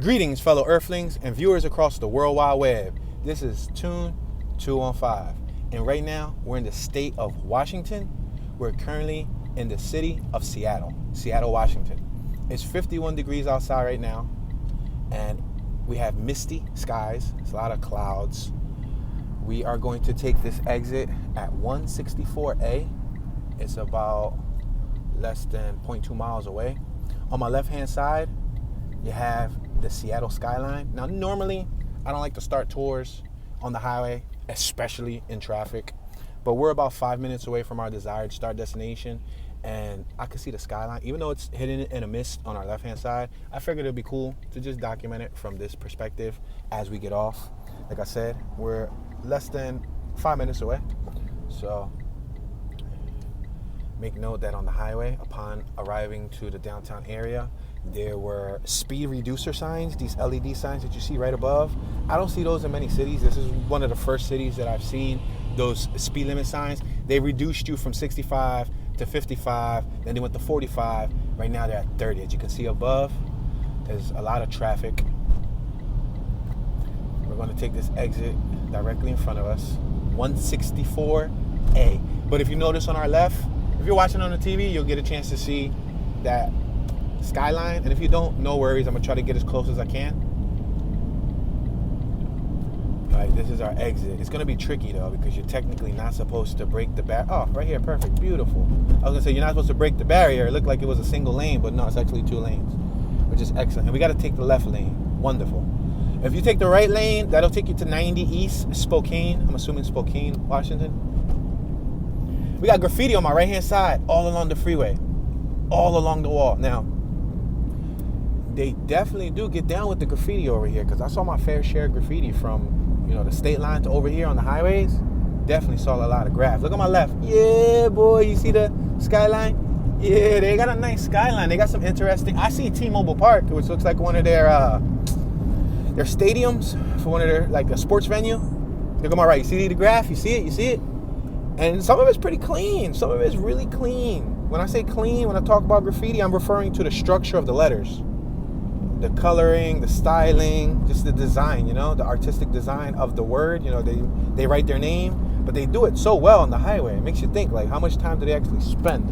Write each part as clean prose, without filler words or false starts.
Greetings, fellow Earthlings and viewers across the World Wide Web. This is Tune 215, and right now we're in the state of Washington. We're currently in the city of Seattle, Washington. It's 51 degrees outside right now, and we have misty skies. It's a lot of clouds. We are going to take this exit at 164A. It's about less than 0.2 miles away. On my left-hand side, you have the Seattle Skyline. Now, normally, I don't like to start tours on the highway, especially in traffic. But we're about 5 minutes away from our desired start destination, and I can see the skyline. Even though it's hidden in a mist on our left-hand side, I figured it'd be cool to just document it from this perspective as we get off. Like I said, we're less than 5 minutes away. So make note that on the highway, upon arriving to the downtown area, there were speed reducer signs, these LED signs that you see right above. I don't see those in many cities. This is one of the first cities that I've seen those speed limit signs. They reduced you from 65 to 55, then they went to 45. Right now they're at 30. As you can see above, there's a lot of traffic. We're going to take this exit directly in front of us, 164A. But if you notice on our left, if you're watching on the TV, you'll get a chance to see that Skyline, and if you don't, no worries. I'm gonna try to get as close as I can. All right, this is our exit. It's gonna be tricky though, because you're technically not supposed to break the barrier. Oh, right here, perfect, beautiful. I was gonna say you're not supposed to break the barrier. It looked like it was a single lane, but no, it's actually 2 lanes, which is excellent. And we gotta take the left lane. Wonderful. If you take the right lane, that'll take you to 90 East Spokane. I'm assuming Spokane, Washington. We got graffiti on my right-hand side, all along the freeway, all along the wall. Now, they definitely do get down with the graffiti over here, because I saw my fair share of graffiti from, the state line to over here on the highways. Definitely saw a lot of graphs. Look on my left. Yeah, boy, you see the skyline? Yeah, they got a nice skyline. They got some interesting. I see T-Mobile Park, which looks like one of their stadiums for one of their, like, a sports venue. Look on my right. You see the graph? You see it? You see it? And some of it's pretty clean. Some of it's really clean. When I say clean, when I talk about graffiti, I'm referring to the structure of the letters. The coloring, the styling, just the design, the artistic design of the word. They write their name, but they do it so well on the highway. It makes you think, like, how much time do they actually spend?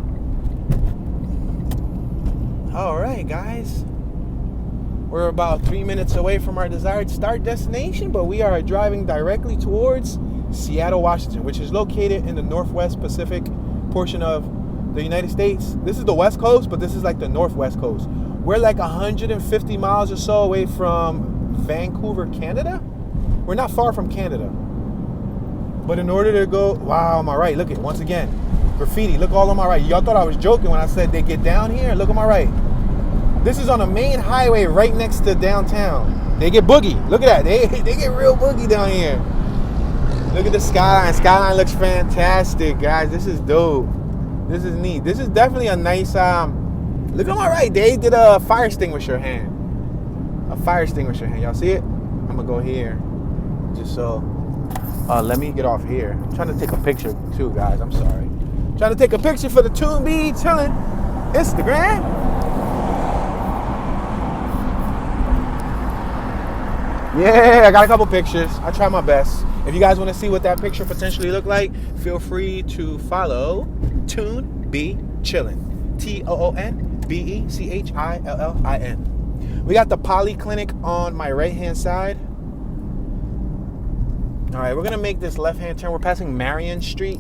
All right, guys. We're about 3 minutes away from our desired start destination, but we are driving directly towards Seattle, Washington, which is located in the Northwest Pacific portion of the United States. This is the West Coast, but this is like the Northwest Coast. We're like 150 miles or so away from Vancouver, Canada. We're not far from Canada. But in order to go, wow, on my right, look at, once again, graffiti, look all on my right. Y'all thought I was joking when I said they get down here. Look on my right. This is on a main highway right next to downtown. They get boogie. Look at that. They get real boogie down here. Look at the skyline. Skyline looks fantastic, guys. This is dope. This is neat. This is definitely a nice, look on my right. They did a fire extinguisher hand. A fire extinguisher hand. Y'all see it? I'm going to go here. Just so. Let me get off here. I'm trying to take a picture too, guys. I'm sorry. I'm trying to take a picture for the Tune B Chillin' Instagram. Yeah, I got a couple pictures. I try my best. If you guys want to see what that picture potentially look like, feel free to follow Tune B Chillin'. TOONBECHILLIN. We got the Polyclinic on my right-hand side. All right, we're going to make this left-hand turn. We're passing Marion Street.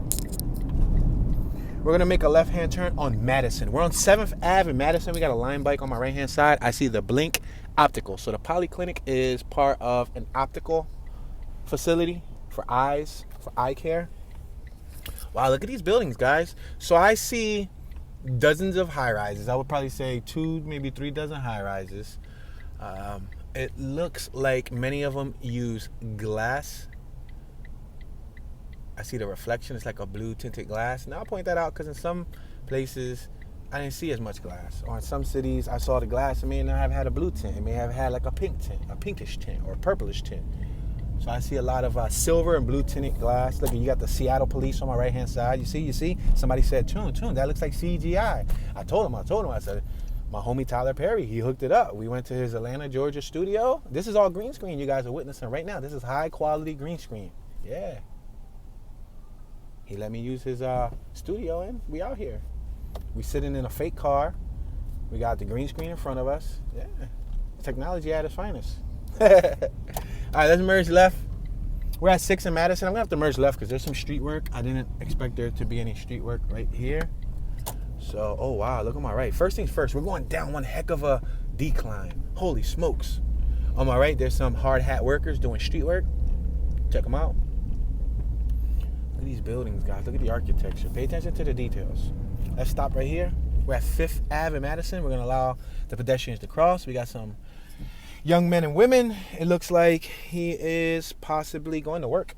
We're going to make a left-hand turn on Madison. We're on 7th Ave in Madison. We got a line bike on my right-hand side. I see the Blink Optical. So the Polyclinic is part of an optical facility for eyes, for eye care. Wow, look at these buildings, guys. So I see dozens of high-rises. I would probably say 2, maybe 3 dozen high-rises. It looks like many of them use glass. I see the reflection. It's like a blue tinted glass. Now I'll point that out because in some places I didn't see as much glass. Or in some cities I saw the glass. It may not have had a blue tint. It may have had like a pink tint, a pinkish tint, or a purplish tint. So I see a lot of silver and blue tinted glass. Look, you got the Seattle police on my right hand side. You see? Somebody said, Tune, that looks like CGI. I told him. I said, my homie Tyler Perry, he hooked it up. We went to his Atlanta, Georgia studio. This is all green screen you guys are witnessing right now. This is high quality green screen. Yeah. He let me use his studio and we out here. We sitting in a fake car. We got the green screen in front of us. Yeah. Technology at its finest. All right, let's merge left. We're at 6 in Madison. I'm going to have to merge left because there's some street work. I didn't expect there to be any street work right here. So, oh wow, look on my right. First things first, we're going down one heck of a decline. Holy smokes. On my right, there's some hard hat workers doing street work. Check them out. Look at these buildings, guys. Look at the architecture. Pay attention to the details. Let's stop right here. We're at 5th Ave in Madison. We're going to allow the pedestrians to cross. We got some young men and women. It looks like he is possibly going to work.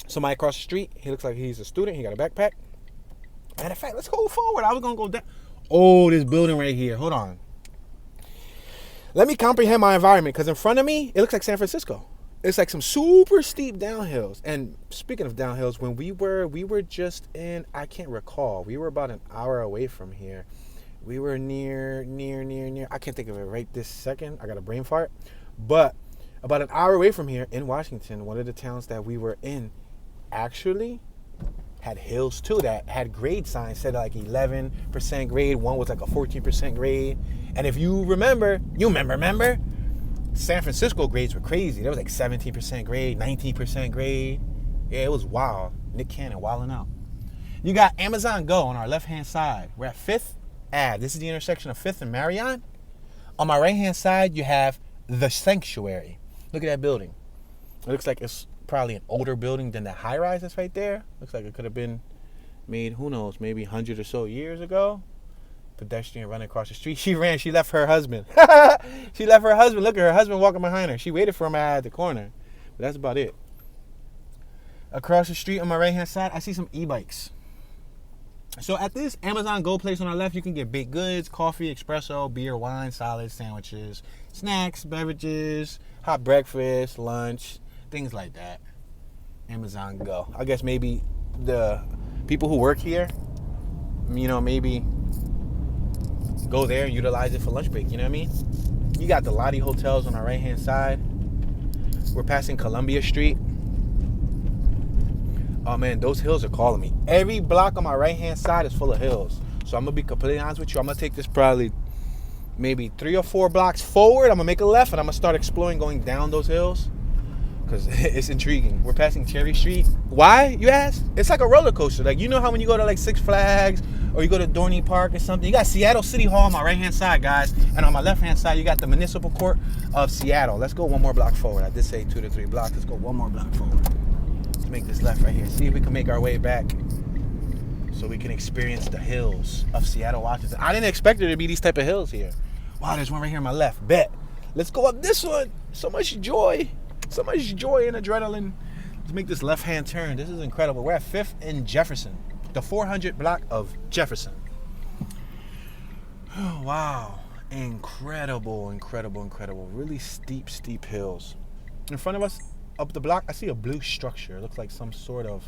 Somebody across the street. He looks like he's a student. He got a backpack. Matter of fact, let's go forward. I was going to go down. Oh, this building right here. Hold on. Let me comprehend my environment because in front of me, it looks like San Francisco. It's like some super steep downhills. And speaking of downhills, when we were just in, I can't recall. We were about an hour away from here. We were near. I can't think of it right this second. I got a brain fart. But about an hour away from here in Washington, one of the towns that we were in actually had hills too that had grade signs, said like 11% grade. One was like a 14% grade. And if you remember, San Francisco grades were crazy. There was like 17% grade, 19% grade. Yeah, it was wild. Nick Cannon wilding out. You got Amazon Go on our left-hand side. We're at 5th Ave. This is the intersection of 5th and Marion. On my right-hand side, you have The Sanctuary. Look at that building. It looks like it's probably an older building than the high-rise that's right there. Looks like it could have been made, who knows, maybe 100 or so years ago. Pedestrian running across the street. She ran. She left her husband. She left her husband. Look at her husband walking behind her. She waited for him at the corner. But that's about it. Across the street on my right-hand side, I see some e-bikes. So at this Amazon Go place on our left, you can get baked goods, coffee, espresso, beer, wine, salads, sandwiches, snacks, beverages, hot breakfast, lunch, things like that. Amazon Go. I guess maybe the people who work here, maybe go there and utilize it for lunch break, you know what I mean? You got the Lottie hotels on our right-hand side. We're passing Columbia Street. Oh man, those hills are calling me. Every block on my right-hand side is full of hills. So I'm going to be completely honest with you. I'm going to take this probably maybe 3 or 4 blocks forward. I'm going to make a left and I'm going to start exploring going down those hills. Because it's intriguing. We're passing Cherry Street. Why, you ask? It's like a roller coaster. Like, you know how when you go to like Six Flags or you go to Dorney Park or something, you got Seattle City Hall on my right-hand side, guys. And on my left-hand side, you got the Municipal Court of Seattle. Let's go one more block forward. I did say 2 to 3 blocks. Let's go one more block forward. Let's make this left right here. See if we can make our way back so we can experience the hills of Seattle, Washington. I didn't expect there to be these type of hills here. Wow, there's one right here on my left. Bet. Let's go up this one. So much joy. So much joy and adrenaline. Let's make this left-hand turn. This is incredible. We're at 5th and Jefferson, the 400 block of Jefferson. Oh, wow. Incredible. Really steep hills. In front of us, up the block, I see a blue structure. It looks like some sort of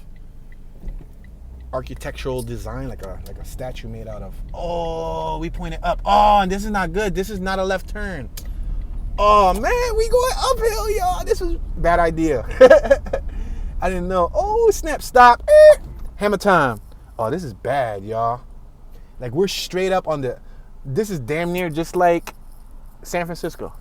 architectural design, like a statue made out of. Oh, we pointed up. Oh, and this is not good. This is not a left turn. Oh man, we going uphill, y'all. This was a bad idea. I didn't know. Oh, snap, stop. Hammer time. Oh, this is bad, y'all. Like, we're straight up on this is damn near just like San Francisco.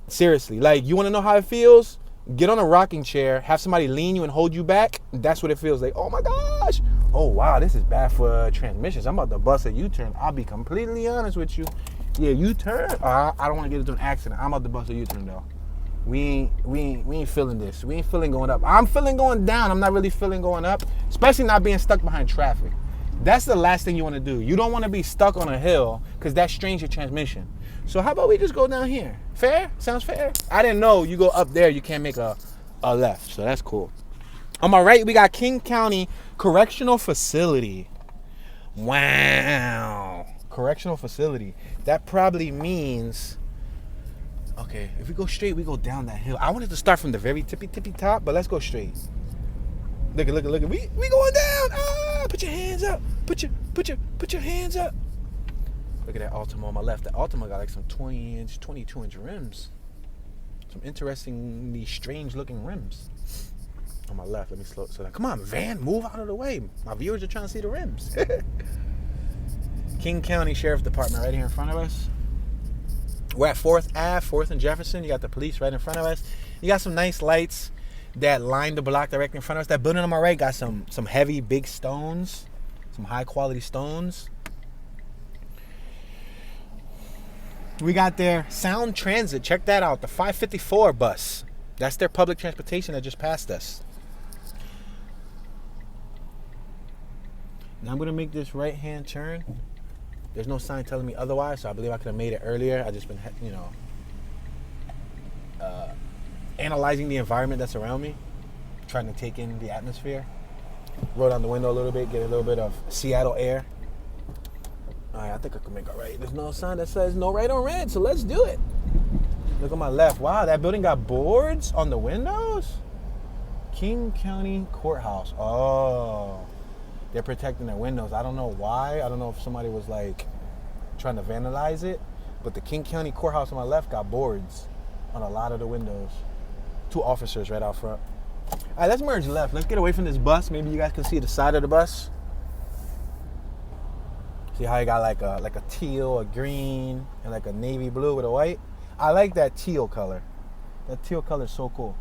Seriously, like, you want to know how it feels? Get on a rocking chair, have somebody lean you and hold you back. That's what it feels like. Oh my gosh. Oh wow, this is bad for transmissions. I'm about to bust a U-turn. I'll be completely honest with you. Yeah, U-turn. I don't want to get into an accident. I'm about to bust a U-turn though. We ain't feeling this. We ain't feeling going up. I'm feeling going down. I'm not really feeling going up, especially not being stuck behind traffic. That's the last thing you want to do. You don't want to be stuck on a hill because that strains your transmission. So how about we just go down here? Fair? Sounds fair? I didn't know you go up there, you can't make a left. So that's cool. On my right, we got King County Correctional Facility. Wow. Correctional Facility. That probably means, okay, if we go straight, we go down that hill. I wanted to start from the very tippy top, but let's go straight. Look. We going down. Ah, put your hands up. Put your hands up. Look at that Altima on my left. The Altima got like some 20-inch, 22-inch rims. Some interestingly strange-looking rims. On my left, let me slow down. Come on, van, move out of the way. My viewers are trying to see the rims. King County Sheriff Department right here in front of us. We're at 4th Ave, 4th and Jefferson. You got the police right in front of us. You got some nice lights that line the block directly in front of us. That building on my right got some heavy, big stones. Some high-quality stones. We got their Sound Transit. Check that out. The 554 bus. That's their public transportation that just passed us. Now I'm going to make this right-hand turn. There's no sign telling me otherwise, so I believe I could have made it earlier. I just been, analyzing the environment that's around me, trying to take in the atmosphere. Roll down the window a little bit, get a little bit of Seattle air. All right, I think I can make it right. There's no sign that says no right on red, so let's do it. Look at my left. Wow, that building got boards on the windows? King County Courthouse. Oh, they're protecting their windows. I don't know why. I don't know if somebody was like trying to vandalize it, but the King County Courthouse on my left got boards on a lot of the windows. 2 officers right out front. All right, let's merge left. Let's get away from this bus. Maybe you guys can see the side of the bus. See how you got like a teal, a green, and like a navy blue with a white? I like that teal color. That teal color is so cool.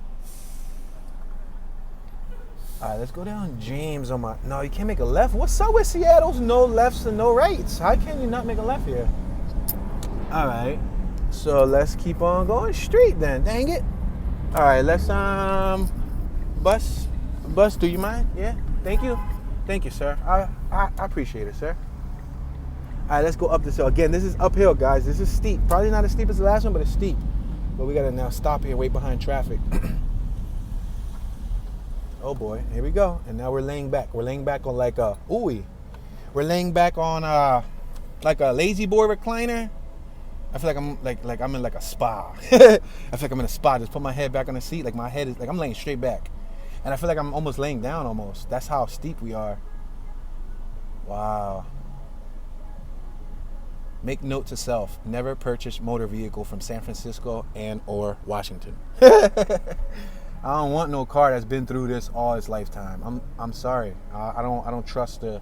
All right, let's go down James on my... No, you can't make a left. What's up with Seattle's no lefts and no rights? How can you not make a left here? All right, so let's keep on going straight then. Dang it. All right, let's bus, do you mind? Yeah, thank you, sir. I appreciate it, sir. All right, let's go up this hill. Again, this is uphill, guys. This is steep. Probably not as steep as the last one, but it's steep. But we got to now stop here, wait behind traffic. Oh, boy. Here we go. And now we're laying back. We're laying back on like a... Ooh. We're laying back on like a lazy boy recliner. I feel like I'm in like a spa. I feel like I'm in a spa. Just put my head back on the seat. Like my head is... Like I'm laying straight back. And I feel like I'm almost laying down almost. That's how steep we are. Wow. Make note to self, never purchase motor vehicle from San Francisco and or Washington. I don't want no car that's been through this all its lifetime. I'm sorry. I don't trust the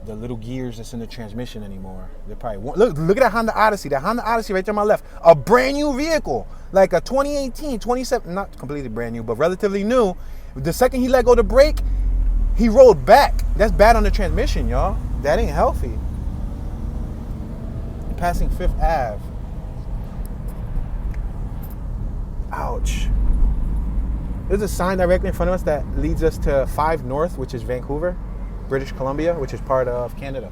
little gears that's in the transmission anymore. They probably won't. Look at that Honda Odyssey. That Honda Odyssey right there on my left. A brand new vehicle. Like a 2018, 27, not completely brand new, but relatively new. The second he let go the brake, he rolled back. That's bad on the transmission, y'all. That ain't healthy. Passing 5th Ave. Ouch. There's a sign directly in front of us that leads us to 5 North, which is Vancouver, British Columbia, which is part of Canada.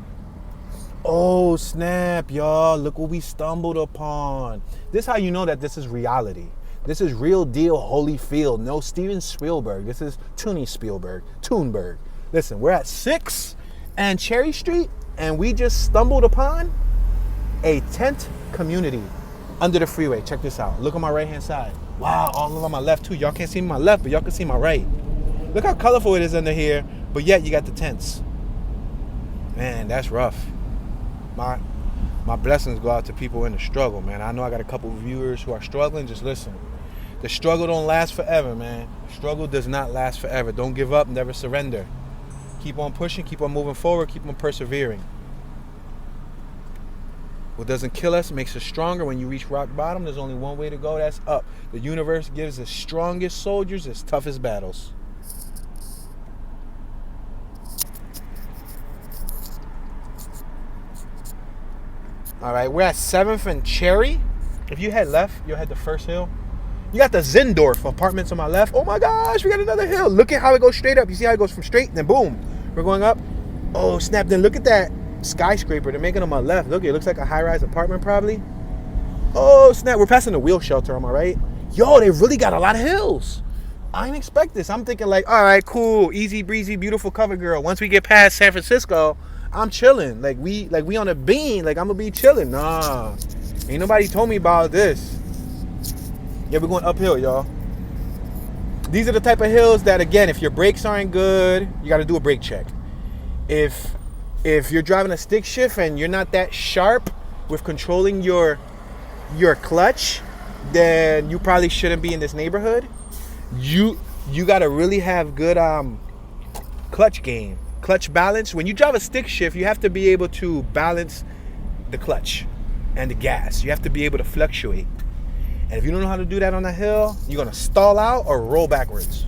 Oh, snap, y'all. Look what we stumbled upon. This is how you know that this is reality. This is real deal Holyfield. No Steven Spielberg. This is Toonberg. Listen, we're at 6 and Cherry Street, and we just stumbled upon a tent community under the freeway. Check this out. Look on my right-hand side. Wow, all over my left too. Y'all can't see my left, but y'all can see my right. Look how colorful it is under here, but yet you got the tents. Man, that's rough. My blessings go out to people in the struggle, man. I know I got a couple viewers who are struggling. Just listen. The struggle don't last forever, man. Struggle does not last forever. Don't give up, never surrender. Keep on pushing, keep on moving forward, keep on persevering. What doesn't kill us makes us stronger. When you reach rock bottom, there's only one way to go, that's up. The universe gives the strongest soldiers its toughest battles. All right, we're at 7th and Cherry. If you head left, you'll head the first hill. You got the Zindorf apartments on my left. Oh my gosh, we got another hill. Look at how it goes straight up. You see how it goes from straight, then boom, we're going up. Oh snap, then look at that skyscraper they're making on my left. Look, it looks like a high-rise apartment probably. Oh snap, we're passing the wheel shelter on my right. Yo, they really got a lot of hills. I didn't expect this. I'm thinking like, all right, cool, easy breezy, beautiful cover girl. Once we get past San Francisco, I'm chilling. Like we on a bean. Like I'm gonna be chilling. Nah, ain't nobody told me about this. Yeah, we're going uphill, y'all. These are the type of hills that, again, if your brakes aren't good, you got to do a brake check. If you're driving a stick shift and you're not that sharp, with controlling your clutch, then you probably shouldn't be in this neighborhood. You got to really have good clutch game, clutch balance. When you drive a stick shift, you have to be able to balance the clutch and the gas. You have to be able to fluctuate. And if you don't know how to do that on a hill, you're going to stall out or roll backwards.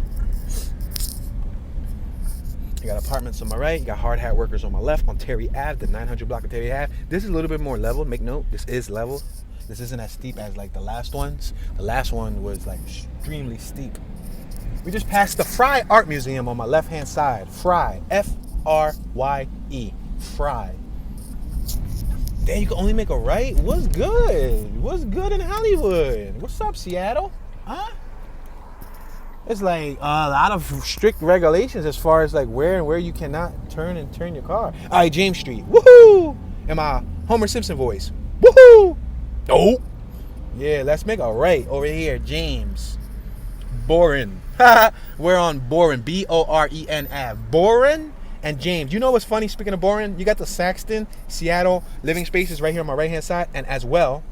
You got apartments on my right. You got hard hat workers on my left on Terry Ave, the 900 block of Terry Ave. This is a little bit more level. Make note, this is level. This isn't as steep as like the last ones. The last one was like extremely steep. We just passed the Fry Art Museum on my left-hand side. Fry, F-R-Y-E, Fry. Damn, you can only make a right? What's good? What's good in Hollywood? What's up, Seattle? Huh? It's like a lot of strict regulations as far as like where you cannot turn your car. All right, James Street. Woohoo! In my Homer Simpson voice. Woohoo! Oh. Yeah, let's make a right over here, James. Boren. We're on Boren. B-O-R-E-N Ave. Boren and James. You know what's funny? Speaking of Boren, you got the Saxton, Seattle living spaces right here on my right-hand side, and as well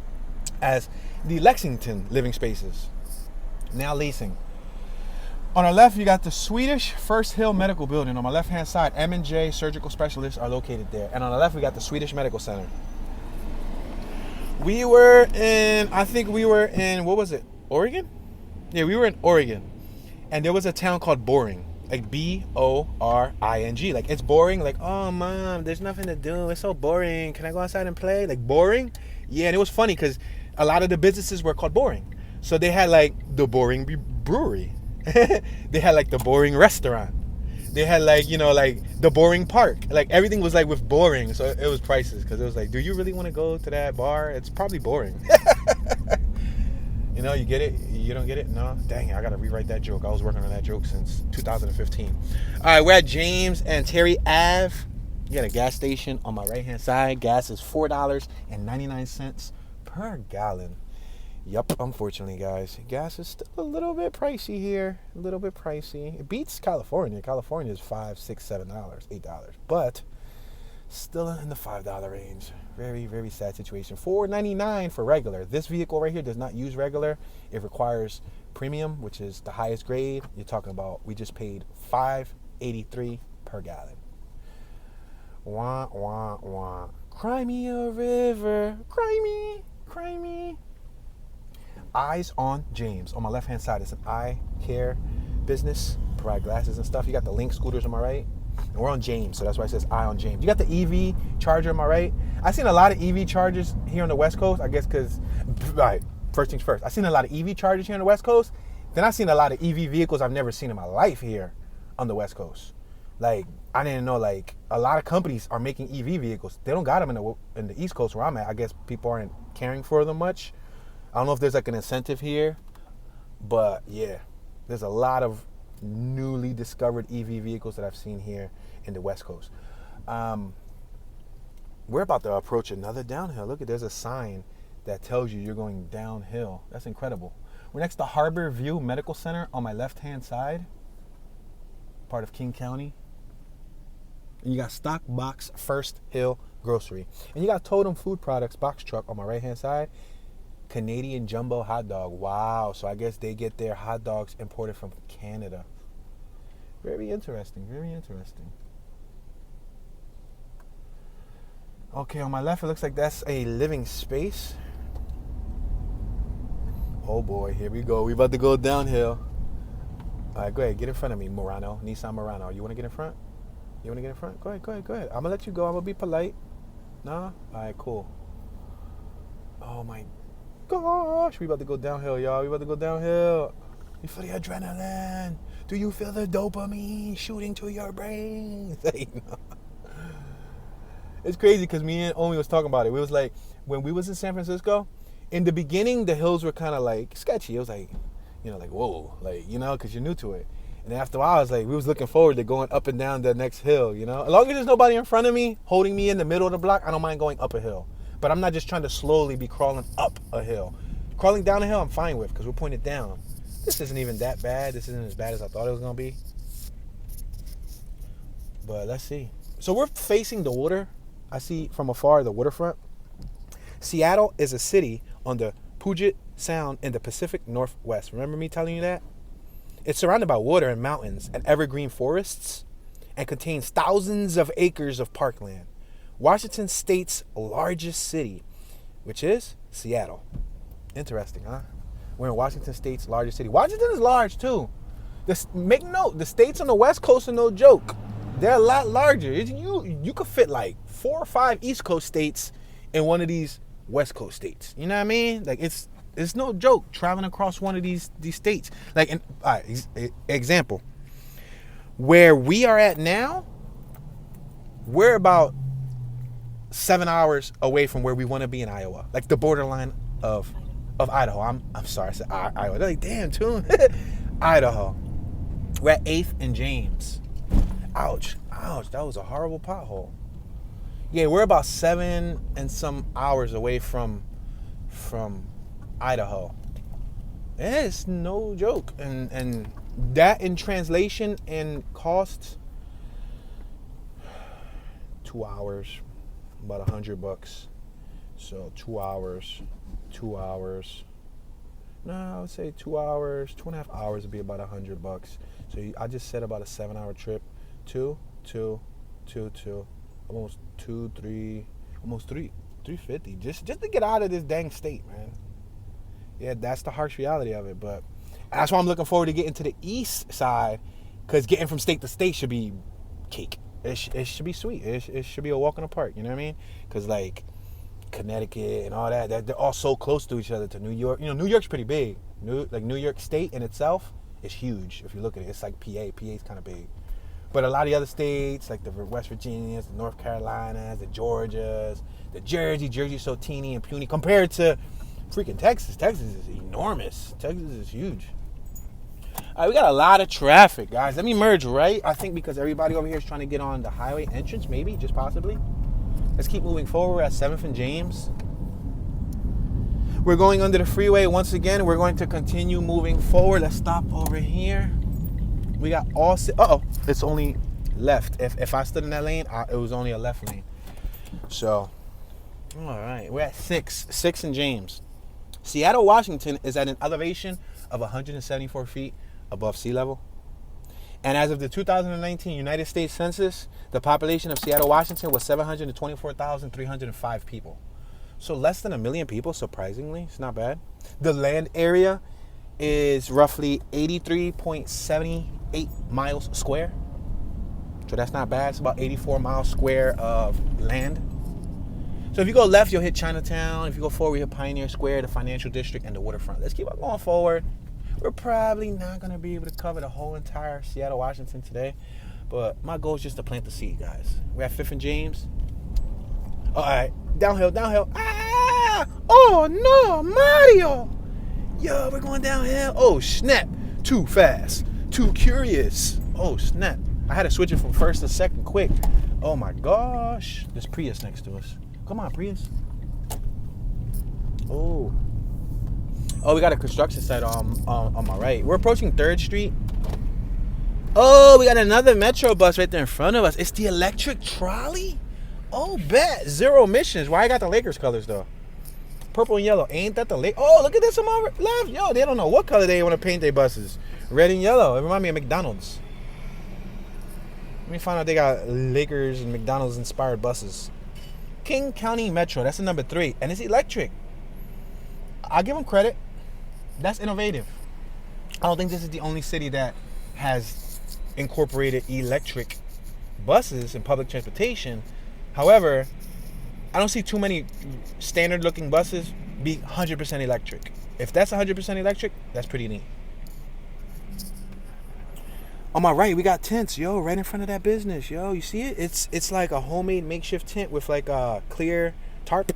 as the Lexington living spaces. Now leasing. On our left, you got the Swedish First Hill Medical Building. On my left-hand side, M&J surgical specialists are located there. And on the left, we got the Swedish Medical Center. I think we were in, what was it? Oregon? Yeah, we were in Oregon. And there was a town called Boring. Like B-O-R-I-N-G. Like, it's boring. Like, oh, Mom, there's nothing to do. It's so boring. Can I go outside and play? Like, boring? Yeah, and it was funny because a lot of the businesses were called Boring. So they had, like, the Boring Brewery. They had, like, the Boring Restaurant. They had, like, you know, like, the Boring Park. Like, everything was, like, with boring. So it was priceless because it was like, do you really want to go to that bar? It's probably boring. You know, you get it? You don't get it? No? Dang it, I got to rewrite that joke. I was working on that joke since 2015. All right, we're at James and Terry Ave. You got a gas station on my right-hand side. Gas is $4.99 per gallon. Yup, unfortunately, guys. Gas is still a little bit pricey here. A little bit pricey. It beats California. California is $5, $6, $7, $8. But still in the $5 range. Very, very sad situation. $4.99 for regular. This vehicle right here does not use regular. It requires premium, which is the highest grade. You're talking about, we just paid $5.83 per gallon. Wah, wah, wah. Cry me a river. Cry me. Cry me. Eyes on James. On my left-hand side, it's an eye care business. Provide glasses and stuff. You got the Link scooters on my right. And we're on James, so that's why it says eye on James. You got the EV charger on my right. I've seen a lot of EV chargers here on the West Coast, I guess because, all right, first things first. I've seen a lot of EV chargers here on the West Coast. Then I've seen a lot of EV vehicles I've never seen in my life here on the West Coast. Like, I didn't know, like, a lot of companies are making EV vehicles. They don't got them in the East Coast where I'm at. I guess people aren't caring for them much. I don't know if there's, like, an incentive here. But, yeah, there's a lot of newly discovered EV vehicles that I've seen here in the West Coast. We're about to approach another downhill. Look, there's a sign that tells you you're going downhill. That's incredible. We're next to Harbor View Medical Center on my left-hand side, part of King County. And you got Stock Box First Hill Grocery. And you got Totem Food Products box truck on my right-hand side. Canadian Jumbo Hot Dog. Wow. So I guess they get their hot dogs imported from Canada. Very interesting. Very interesting. Okay, on my left, it looks like that's a living space. Oh boy, here we go. We about to go downhill. All right, go ahead. Get in front of me, Murano. Nissan Murano. You want to get in front? You want to get in front? Go ahead, go ahead, go ahead. I'm going to let you go. I'm going to be polite. Nah? All right, cool. Oh my gosh. We about to go downhill, y'all. We about to go downhill. You feel the adrenaline? Do you feel the dopamine shooting to your brain? It's crazy because me and Omi was talking about it. We was like, when we was in San Francisco, in the beginning, the hills were kind of like sketchy. It was like, you know, like, whoa, like, you know, because you're new to it. And after a while, I was like, we was looking forward to going up and down the next hill, you know. As long as there's nobody in front of me holding me in the middle of the block, I don't mind going up a hill. But I'm not just trying to slowly be crawling up a hill. Crawling down a hill, I'm fine with because we're pointed down. This isn't even that bad. This isn't as bad as I thought it was going to be. But let's see. So we're facing the water. I see from afar the waterfront. Seattle is a city on the Puget Sound in the Pacific Northwest. Remember me telling you that? It's surrounded by water and mountains and evergreen forests and contains thousands of acres of parkland. Washington State's largest city, which is Seattle. Interesting, huh? We're in Washington State's largest city. Washington is large, too. Make note, the states on the West Coast are no joke. They're a lot larger. You could fit like 4 or 5 East Coast states in one of these West Coast states. You know what I mean? Like, it's no joke traveling across one of these states. Like, example, where we are at now, we're about 7 hours away from where we want to be in Iowa, like the borderline of Idaho. I'm sorry, I said Iowa. They're like, damn, tune. Idaho. We're at 8th and James. Ouch, that was a horrible pothole. Yeah, we're about 7 and some hours away from Idaho. It's no joke, and that in translation and cost, 2 hours, about $100. So 2 hours. No, I would say 2 hours, 2.5 hours would be about $100. So I just said about a 7-hour trip. 2, almost 350 just to get out of this dang state, man. Yeah, that's the harsh reality of it, but that's why I'm looking forward to getting to the east side, because getting from state to state should be cake. It should be sweet. It should be a walk in the park, you know what I mean? Because like Connecticut and all that, they're all so close to each other. To New York, New York's pretty big. New York State in itself is huge. If you look at it, it's like PA's kind of big. But a lot of the other states, like the West Virginias, the North Carolinas, the Georgias, the Jersey's so teeny and puny compared to freaking Texas. Texas is enormous. Texas is huge. All right, we got a lot of traffic, guys. Let me merge right. I think because everybody over here is trying to get on the highway entrance, maybe, just possibly. Let's keep moving forward. We're at 7th and James. We're going under the freeway once again. We're going to continue moving forward. Let's stop over here. We got all... it's only left. If I stood in that lane, it was only a left lane. So, all right. We're at 6 and James. Seattle, Washington is at an elevation of 174 feet above sea level. And as of the 2019 United States Census, the population of Seattle, Washington was 724,305 people. So less than 1 million people, surprisingly. It's not bad. The land area is roughly 83.78 miles square. So that's not bad. It's about 84 miles square of land. So if you go left, you'll hit Chinatown. If you go forward, you hit Pioneer Square, the financial district, and the waterfront. Let's keep on going forward. We're probably not going to be able to cover the whole entire Seattle, Washington today. But my goal is just to plant the seed, guys. We're at 5th and James. All right. Downhill. Ah! Oh, no, Mario. Yo, we're going downhill. Oh, snap. Too fast. Too curious. Oh, snap. I had to switch it from first to second quick. Oh, my gosh. There's Prius next to us. Come on, Prius. Oh, we got a construction site on my right. We're approaching 3rd Street. Oh, we got another Metro bus right there in front of us. It's the electric trolley? Oh, bet. 0 emissions. Why I got the Lakers colors, though? Purple and yellow. Ain't that the Lakers? Oh, look at this on my left. Yo, they don't know what color they want to paint their buses. Red and yellow. It reminds me of McDonald's. Let me find out they got Lakers and McDonald's inspired buses. King County Metro. That's the number 3. And it's electric. I'll give them credit. That's innovative. I don't think this is the only city that has incorporated electric buses in public transportation. However, I don't see too many standard looking buses be 100% electric. If that's 100% electric, that's pretty neat. On my right, we got tents, yo, right in front of that business, yo. You see it? It's like a homemade makeshift tent with like a clear tarp.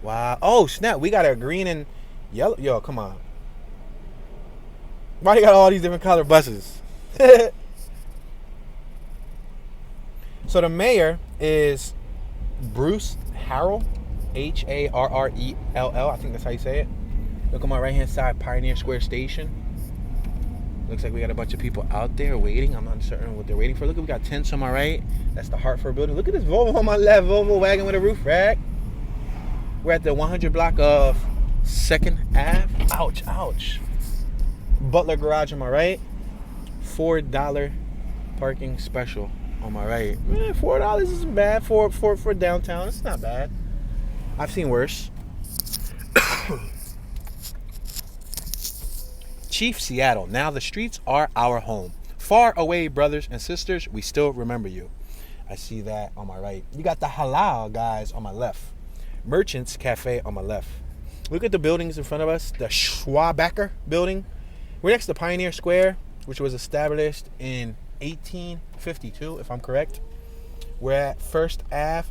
Wow. Oh, snap. We got a green and yellow. Yo, come on. Why you got all these different color buses? So the mayor is Bruce Harrell, Harrell. I think that's how you say it. Look on my right hand side, Pioneer Square Station. Looks like we got a bunch of people out there waiting. I'm not certain what they're waiting for. Look, we got tents on my right. That's the Hartford building. Look at this Volvo on my left. Volvo wagon with a roof rack. We're at the 100 block of 2nd Ave. Ouch, ouch. Butler Garage on my right. $4 parking special on my right. Man, $4 isn't bad for downtown. It's not bad. I've seen worse. Chief Seattle. Now the streets are our home. Far away, brothers and sisters, we still remember you. I see that on my right. You got the halal guys on my left. Merchants Cafe on my left. Look at the buildings in front of us. The Schwabacker building. We're next to Pioneer Square, which was established in 1852, if I'm correct. We're at First Ave,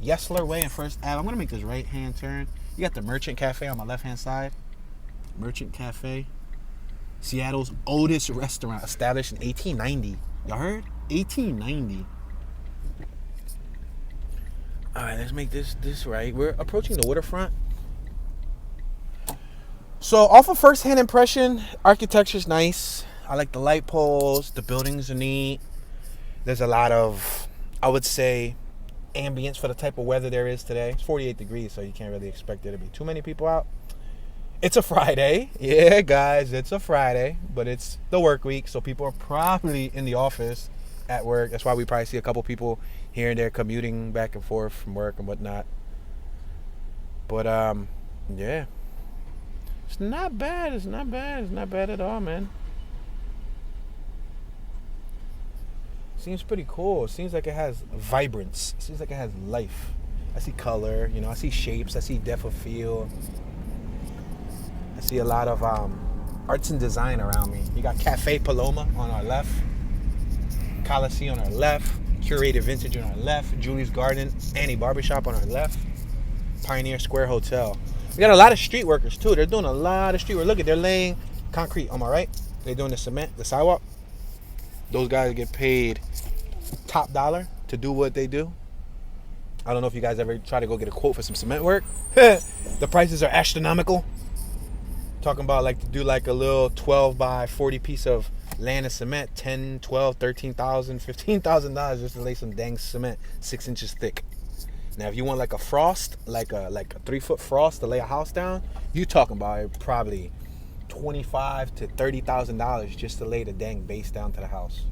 Yesler Way and First Ave. I'm going to make this right-hand turn. You got the Merchant Cafe on my left-hand side. Merchant Cafe. Seattle's oldest restaurant, established in 1890. Y'all heard? 1890. All right, let's make this right. We're approaching the waterfront. So off of first-hand impression, architecture's nice. I like the light poles. The buildings are neat. There's a lot of, I would say, ambience for the type of weather there is today. It's 48 degrees, so you can't really expect there to be too many people out. It's a Friday. Yeah, guys, it's a Friday, but it's the work week, so people are probably in the office at work. That's why we probably see a couple people here and there commuting back and forth from work and whatnot. But, yeah. It's not bad. It's not bad. It's not bad at all, man. Seems pretty cool. It seems like it has vibrance. It seems like it has life. I see color, I see shapes. I see depth of field. I see a lot of arts and design around me. You got Cafe Paloma on our left. Coliseum on our left. Curated Vintage on our left. Julie's Garden, Annie Barbershop on our left. Pioneer Square Hotel. We got a lot of street workers too. They're doing a lot of street work. Look at, they're laying concrete on my right. They're doing the cement, the sidewalk. Those guys get paid top dollar to do what they do. I don't know if you guys ever try to go get a quote for some cement work. The prices are astronomical. Talking about like to do like a little 12 by 40 piece of land of cement, 10, 12, 13,000, $15,000 just to lay some dang cement 6 inches thick. Now if you want like a frost, like a 3-foot frost to lay a house down, you talking about probably $25,000 to $30,000 just to lay the dang base down to the house.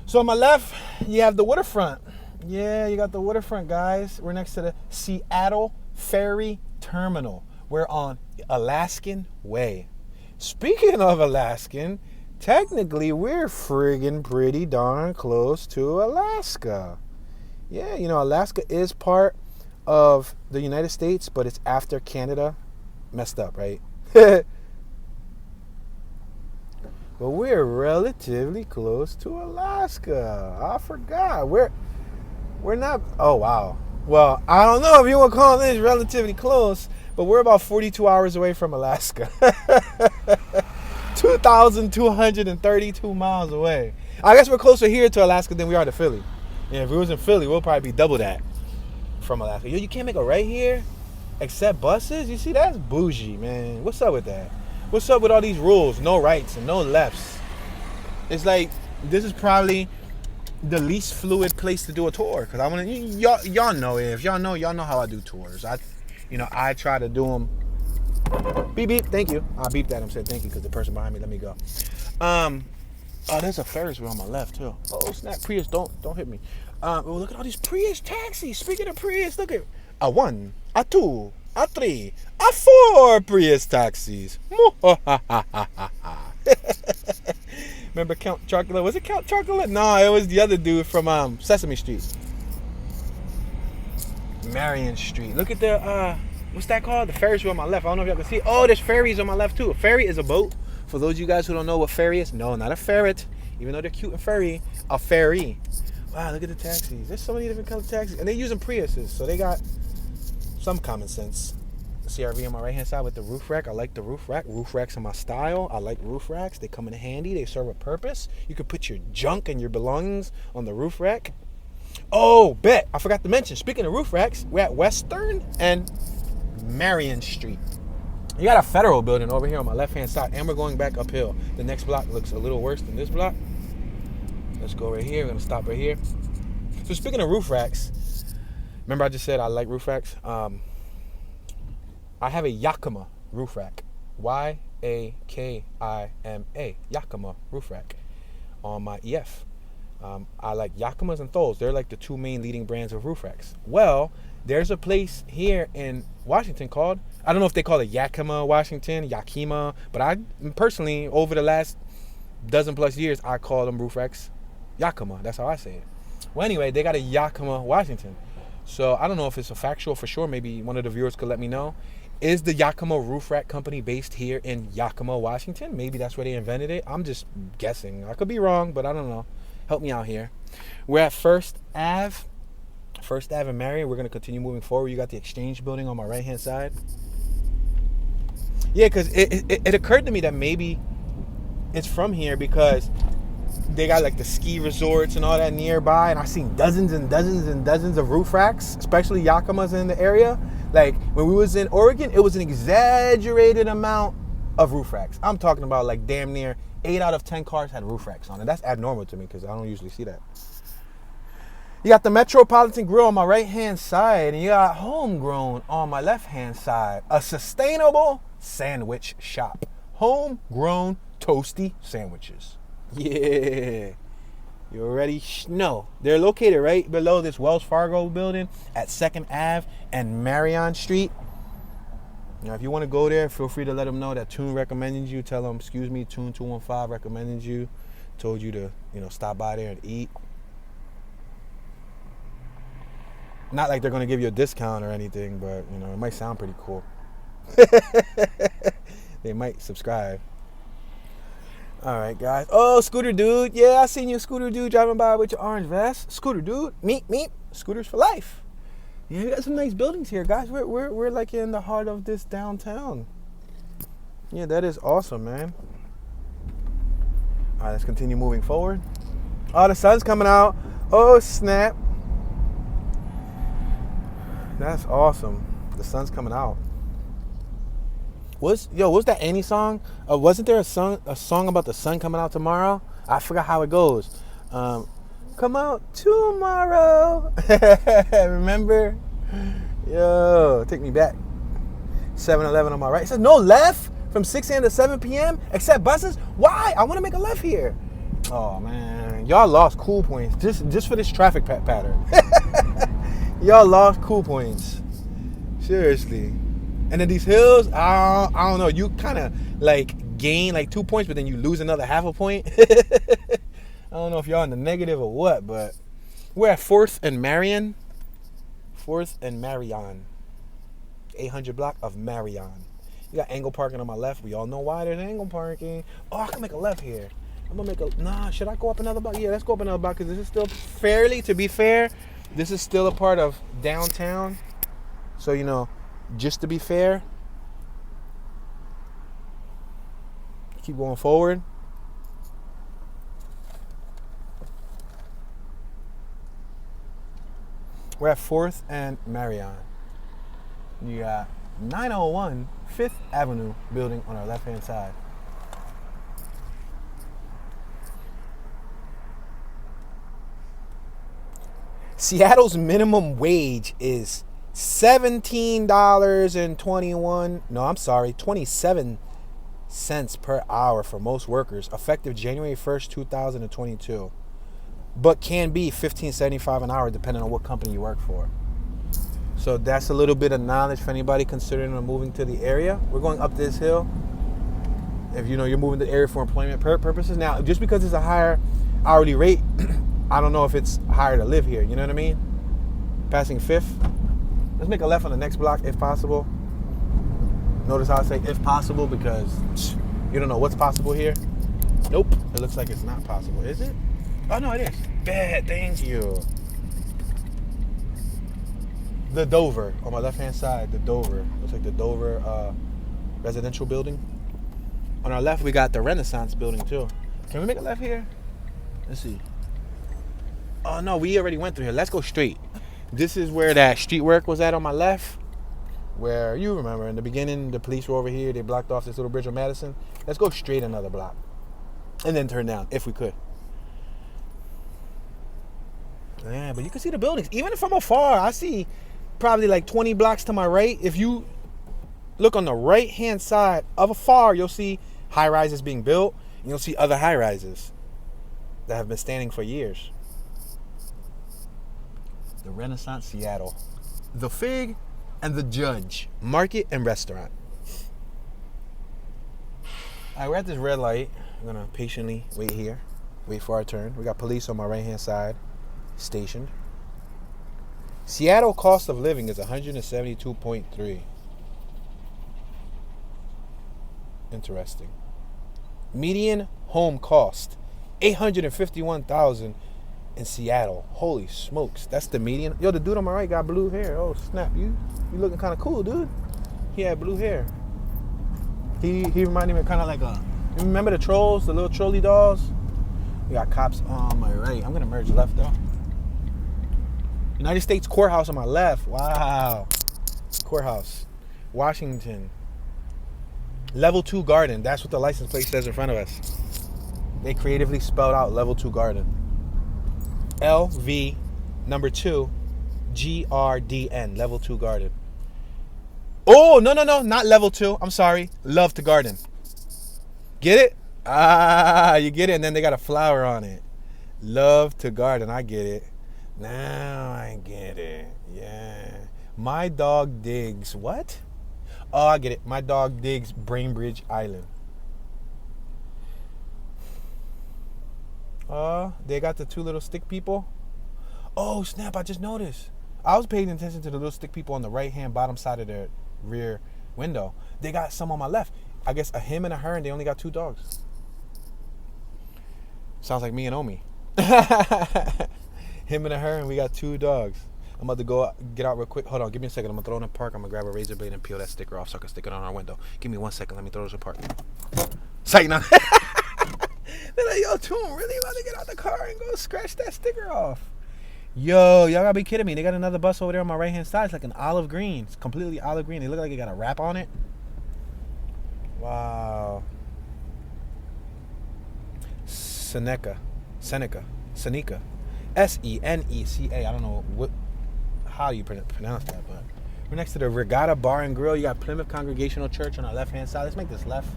So on my left, you have the waterfront. Yeah, you got the waterfront, guys. We're next to the Seattle Ferry Terminal. We're on Alaskan Way. Speaking of Alaskan, technically we're friggin' pretty darn close to Alaska. Yeah, Alaska is part of the United States, but it's after Canada messed up, right? But we're relatively close to Alaska. I forgot. We're not. Oh, wow. Well, I don't know if you want to call this relatively close, but we're about 42 hours away from Alaska. 2,232 miles away. I guess we're closer here to Alaska than we are to Philly. Yeah, if we was in Philly, we'll probably be double that from Alaska. Yo, you can't make a right here except buses? You see, that's bougie, man. What's up with that? What's up with all these rules? No rights and no lefts. It's like, this is probably the least fluid place to do a tour. Because I want to, y'all know it. If y'all know how I do tours. I try to do them. Beep, beep. Thank you. I'll beep that and say thank you because the person behind me let me go. Oh, there's a Ferris wheel on my left, too. Oh, snap. Prius, don't hit me. Look at all these Prius taxis. Speaking of Prius, look at a 1, a 2, a 3, a 4 Prius taxis. Remember Count Chocula? Was it Count Chocula? No, it was the other dude from Sesame Street. Marion Street. Look at the, what's that called? The Ferris wheel on my left. I don't know if y'all can see it. Oh, there's ferries on my left, too. A ferry is a boat. For those of you guys who don't know what ferry is, no, not a ferret. Even though they're cute and furry, a ferry. Wow, look at the taxis. There's so many different color taxis. And they're using Priuses, so they got some common sense. CRV on my right-hand side with the roof rack. I like the roof rack. Roof racks are my style. I like roof racks. They come in handy. They serve a purpose. You can put your junk and your belongings on the roof rack. Oh, bet. I forgot to mention, speaking of roof racks, we're at Western and Marion Street. You got a federal building over here on my left-hand side, and we're going back uphill. The next block looks a little worse than this block. Let's go right here. We're going to stop right here. So speaking of roof racks, Remember I just said I like roof racks? I have a Yakima roof rack. Yakima, Yakima roof rack on my EF. I like Yakimas and Tholes. They're like the two main leading brands of roof racks. Well, there's a place here in Washington called, I don't know if they call it Yakima, Washington, Yakima, but I personally, over the last dozen plus years, I call them roof racks Yakima. That's how I say it. Well, anyway, they got a Yakima, Washington. So I don't know if it's a factual for sure. Maybe one of the viewers could let me know. Is the Yakima Roof Rack Company based here in Yakima, Washington? Maybe that's where they invented it. I'm just guessing. I could be wrong, but I don't know. Help me out here. We're at First Ave and Marion. We're going to continue moving forward. You got the Exchange building on my right-hand side. Yeah, because it occurred to me that maybe it's from here because they got like the ski resorts and all that nearby, and I've seen dozens and dozens and dozens of roof racks, especially Yakimas in the area. Like when we was in Oregon, it was an exaggerated amount of roof racks. I'm talking about like damn near 8 out of 10 cars had roof racks on it. That's abnormal to me because I don't usually see that. You got the Metropolitan Grill on my right-hand side, and you got Homegrown on my left-hand side. A sustainable sandwich shop. Homegrown toasty sandwiches. Yeah. You already know. They're located right below this Wells Fargo building at 2nd Ave and Marion Street. Now, if you want to go there, feel free to let them know that Toon recommended you. Tell them, excuse me, Toon215 recommended you. Told you to, stop by there and eat. Not like they're going to give you a discount or anything, but, it might sound pretty cool. They might subscribe. All right, guys. Oh, Scooter Dude. Yeah, I seen you, Scooter Dude, driving by with your orange vest. Scooter Dude. Meep, meep. Scooters for life. Yeah, we got some nice buildings here, guys. We're like in the heart of this downtown. Yeah, that is awesome, man. All right, let's continue moving forward. Oh, the sun's coming out. Oh, snap. That's awesome. The sun's coming out. What's that Annie song? Wasn't there a song about the sun coming out tomorrow? I forgot how it goes. Come out tomorrow. Remember? Yo, take me back. 7-Eleven on my right. It says no left from 6 a.m. to 7 p.m. except buses. Why? I want to make a left here. Oh man, y'all lost cool points just for this traffic pattern. Y'all lost cool points. Seriously. And then these hills, I don't know. You kind of like gain like 2 points, but then you lose another half a point. I don't know if y'all in the negative or what, but we're at 4th and Marion. 4th and Marion. 800 block of Marion. You got angle parking on my left. We all know why there's angle parking. Oh, I can make a left here. I'm going to make a... should I go up another block? Yeah, let's go up another block because this is still fairly, to be fair, this is still a part of downtown. So, just to be fair, keep going forward. We're at 4th and Marion. You got 901 5th Avenue building on our left-hand side. Seattle's minimum wage is $27 per hour for most workers, effective January 1st, 2022. But can be $15.75 an hour depending on what company you work for. So that's a little bit of knowledge for anybody considering moving to the area. We're going up this hill. If you're moving to the area for employment purposes. Now, just because it's a higher hourly rate, I don't know if it's higher to live here. You know what I mean? Passing 5th. Let's make a left on the next block if possible. Notice how I say if possible because you don't know what's possible here. Nope. It looks like it's not possible. Is it? Oh, no, it is. Bad. Thank you. The Dover on my left-hand side. The Dover. Looks like the Dover residential building. On our left, we got the Renaissance building, too. Can we make a left here? Let's see. Oh, no, we already went through here. Let's go straight. This is where that street work was at on my left. Where, you remember, in the beginning, the police were over here. They blocked off this little bridge on Madison. Let's go straight another block. And then turn down, if we could. Yeah, but you can see the buildings. Even from afar, I see probably like 20 blocks to my right. If you look on the right-hand side of afar, you'll see high-rises being built. And you'll see other high-rises that have been standing for years. The Renaissance Seattle. The Fig and the Judge. Market and restaurant. All right, we're at this red light. I'm going to patiently wait here. Wait for our turn. We got police on my right-hand side. Stationed. Seattle cost of living is 172.3. Interesting. Median home cost $851,000 in Seattle. Holy smokes, that's the median. Yo, the dude on my right got blue hair. Oh snap, you looking kind of cool, dude. He had blue hair. He reminded me kind of like you remember the trolls, the little trolley dolls? We got cops on my right. I'm gonna merge left though. United States Courthouse on my left. Wow. Courthouse. Washington. Level 2 garden. That's what the license plate says in front of us. They creatively spelled out level 2 garden. LV number 2 GRDN. Level 2 garden. Oh, no. Not level 2. I'm sorry. Love to garden. Get it? Ah, you get it? And then they got a flower on it. Love to garden. I get it. Now I get it. Yeah. My dog digs. What? Oh, I get it. My dog digs Brainbridge Island. They got the two little stick people. Oh, snap. I just noticed. I was paying attention to the little stick people on the right-hand bottom side of their rear window. They got some on my left. I guess a him and a her, and they only got 2 dogs. Sounds like me and Omi. Him and a her, and we got 2 dogs. I'm about to go get out real quick. Hold on, give me a second. I'm going to throw it in the park. I'm going to grab a razor blade and peel that sticker off so I can stick it on our window. Give me 1 second. Let me throw this apart. Sight now. They're like, yo, Toon, really about to get out the car and go scratch that sticker off? Yo, y'all got to be kidding me. They got another bus over there on my right-hand side. It's like an olive green. It's completely olive green. They look like it got a wrap on it. Wow. Seneca. Seneca. Seneca. S-E-N-E-C-A. I don't know how you pronounce that, but we're next to the Regatta Bar and Grill. You got Plymouth Congregational Church on our left-hand side. Let's make this left.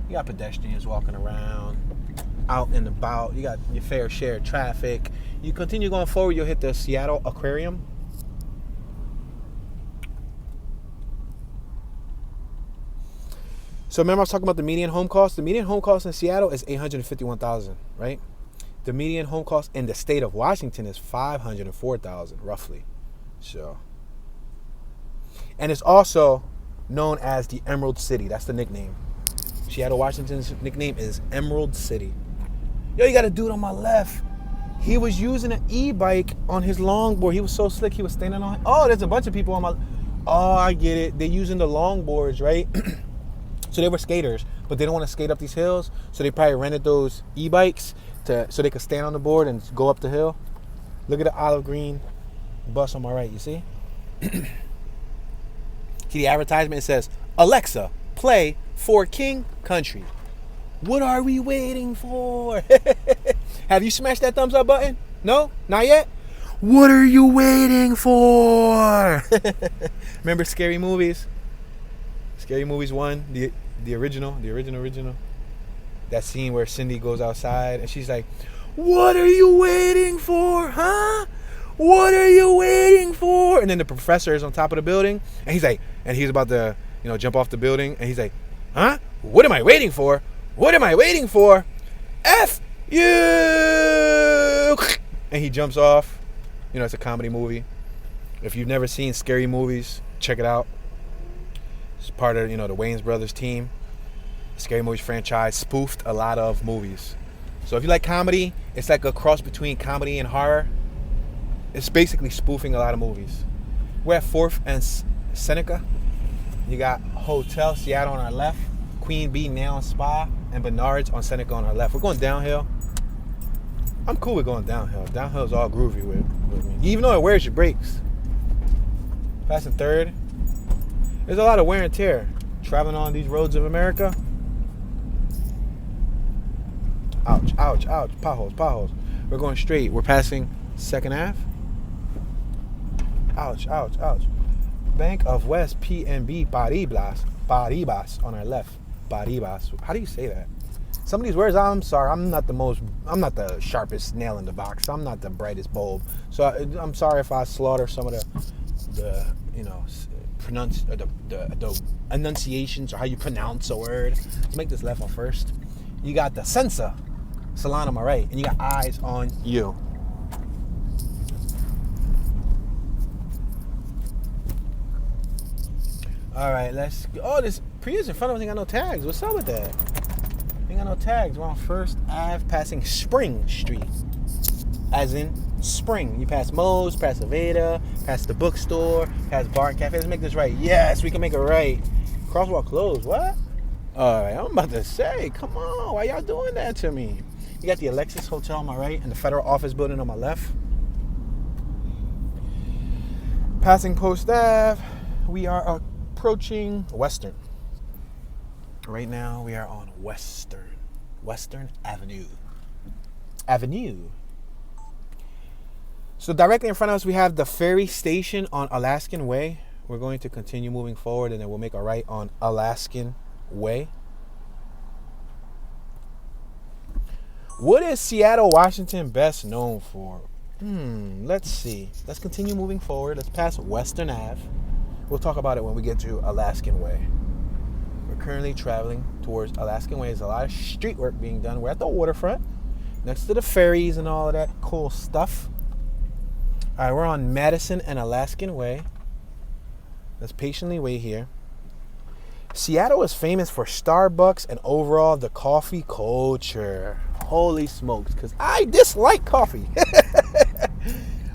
You got pedestrians walking around, out and about. You got your fair share of traffic. You continue going forward, you'll hit the Seattle Aquarium. So remember I was talking about the median home cost? The median home cost in Seattle is $851,000, right? The median home cost in the state of Washington is $504,000, roughly. So, and it's also known as the Emerald City. That's the nickname. Seattle, Washington's nickname is Emerald City. Yo, you got a dude on my left. He was using an e-bike on his longboard. He was so slick. He was standing on. Oh, there's a bunch of people on my. Oh, I get it. They're using the longboards, right? So they were skaters, but they don't want to skate up these hills. So they probably rented those e-bikes so they could stand on the board and go up the hill. Look at the olive green bus on my right. You see? See the advertisement? It says, Alexa, play For King Country. What are we waiting for? Have you smashed that thumbs up button? No? Not yet? What are you waiting for? Remember Scary Movies? Scary Movies 1, the original. That scene where Cindy goes outside and she's like, what are you waiting for, huh? What are you waiting for? And then the professor is on top of the building and he's like, and he's about to, jump off the building and he's like, huh? What am I waiting for? What am I waiting for? F you! And he jumps off. It's a comedy movie. If you've never seen Scary Movies, check it out. It's part of, the Wayans Brothers team. Scary Movies franchise spoofed a lot of movies. So if you like comedy, it's like a cross between comedy and horror. It's basically spoofing a lot of movies. We're at 4th and Seneca. You got Hotel Seattle on our left, Queen Bee Nail and Spa, and Bernard's on Seneca on our left. We're going downhill. I'm cool with going downhill. Downhill is all groovy with me. Even though it wears your brakes. Passing 3rd. There's a lot of wear and tear traveling on these roads of America. Ouch, ouch, ouch. Potholes. We're going straight. We're passing 2nd Ave. Ouch, ouch, ouch. Bank of West PNB Paribas on our left. Paribas. How do you say that? Some of these words, I'm sorry, I'm not the sharpest nail in the box. I'm not the brightest bulb. So I'm sorry if I slaughter some of the enunciations or how you pronounce a word. Let's make this left one first. You got the Sensa salon on my right, and you got eyes on you. All right, let's go. Oh, this Prius in front of us ain't got no tags. What's up with that? Ain't got no tags. We're on 1st Ave passing Spring Street. As in spring. You pass Moe's, pass Aveda, pass the bookstore, pass Bar and Cafe. Let's make this right. Yes, we can make it right. Crosswalk closed. What? All right, I'm about to say, come on. Why y'all doing that to me? You got the Alexis Hotel on my right and the Federal Office Building on my left. Passing Post Ave, we are approaching Western. Right now, we are on Western Avenue. So directly in front of us, we have the ferry station on Alaskan Way. We're going to continue moving forward, and then we'll make a right on Alaskan Way. What is Seattle, Washington best known for? Let's see. Let's continue moving forward. Let's pass Western Ave. We'll talk about it when we get to Alaskan Way. We're currently traveling towards Alaskan Way. There's a lot of street work being done. We're at the waterfront, next to the ferries and all of that cool stuff. All right, we're on Madison and Alaskan Way. Let's patiently wait here. Seattle is famous for Starbucks and overall the coffee culture. Holy smokes, because I dislike coffee.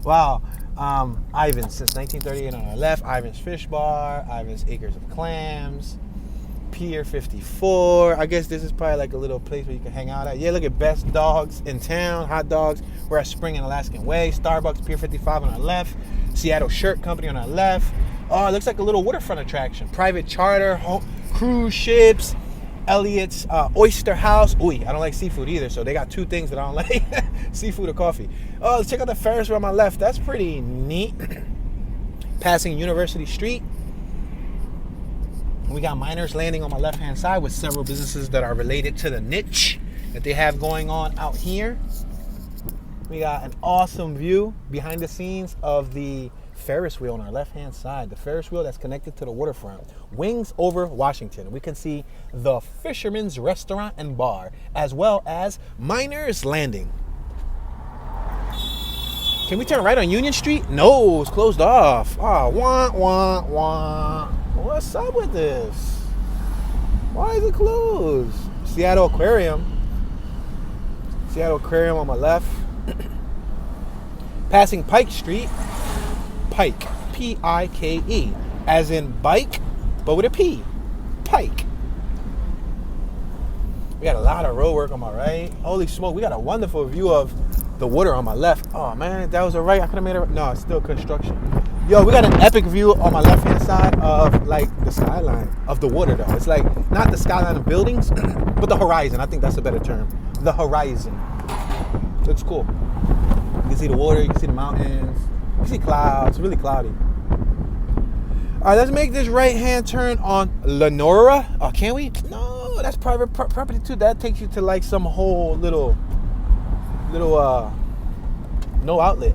Wow. Ivan's since 1938 on our left. Ivan's Fish Bar. Ivan's Acres of Clams. Pier 54. I guess this is probably like a little place where you can hang out at. Yeah, look at Best Dogs in Town. Hot dogs. We're at Spring and Alaskan Way. Starbucks, Pier 55 on our left. Seattle Shirt Company on our left. Oh, it looks like a little waterfront attraction. Private charter, cruise ships, Elliott's Oyster House. Ooh, I don't like seafood either, so they got two things that I don't like. Seafood or coffee. Oh, let's check out the Ferris wheel on my left. That's pretty neat. Passing University Street. We got Miners Landing on my left-hand side with several businesses that are related to the niche that they have going on out here. We got an awesome view behind the scenes of the Ferris wheel on our left-hand side. The Ferris wheel that's connected to the waterfront. Wings over Washington. We can see the Fisherman's Restaurant and Bar, as well as Miners Landing. Can we turn right on Union Street? No, it's closed off. Oh, wah, wah, wah. What's up with this? Why is it closed? Seattle Aquarium. Seattle Aquarium on my left. Passing Pike Street. Pike. P-I-K-E. As in bike, but with a P. Pike. We got a lot of road work on my right. Holy smoke, we got a wonderful view of the water on my left. Oh man, if that was a right, I could have made it. No, it's still construction. Yo, we got an epic view on my left-hand side of like the skyline of the water though. It's like not the skyline of buildings, but the horizon. I think that's a better term. The horizon. Looks cool. You can see the water, you can see the mountains, you can see clouds. It's really cloudy. All right, let's make this right-hand turn on Lenora. Oh, can we? No, that's private property too. That takes you to like some whole little no outlet.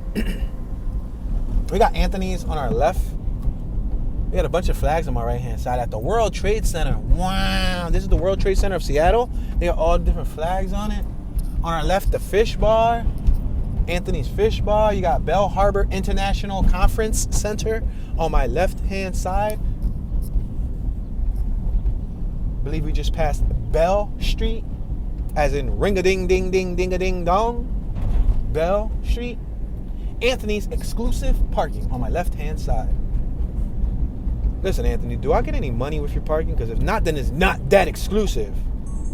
We got Anthony's on our left. We got a bunch of flags on my right-hand side at the World Trade Center. Wow, this is the World Trade Center of Seattle. They got all different flags on it. On our left, the Fish Bar. Anthony's Fish Bar. You got Bell Harbor International Conference Center on my left-hand side. I believe we just passed Bell Street, as in ring-a-ding-ding-ding-ding-a-ding-dong. Bell Street. Anthony's exclusive parking on my left-hand side. Listen, Anthony, do I get any money with your parking? Because if not, then it's not that exclusive.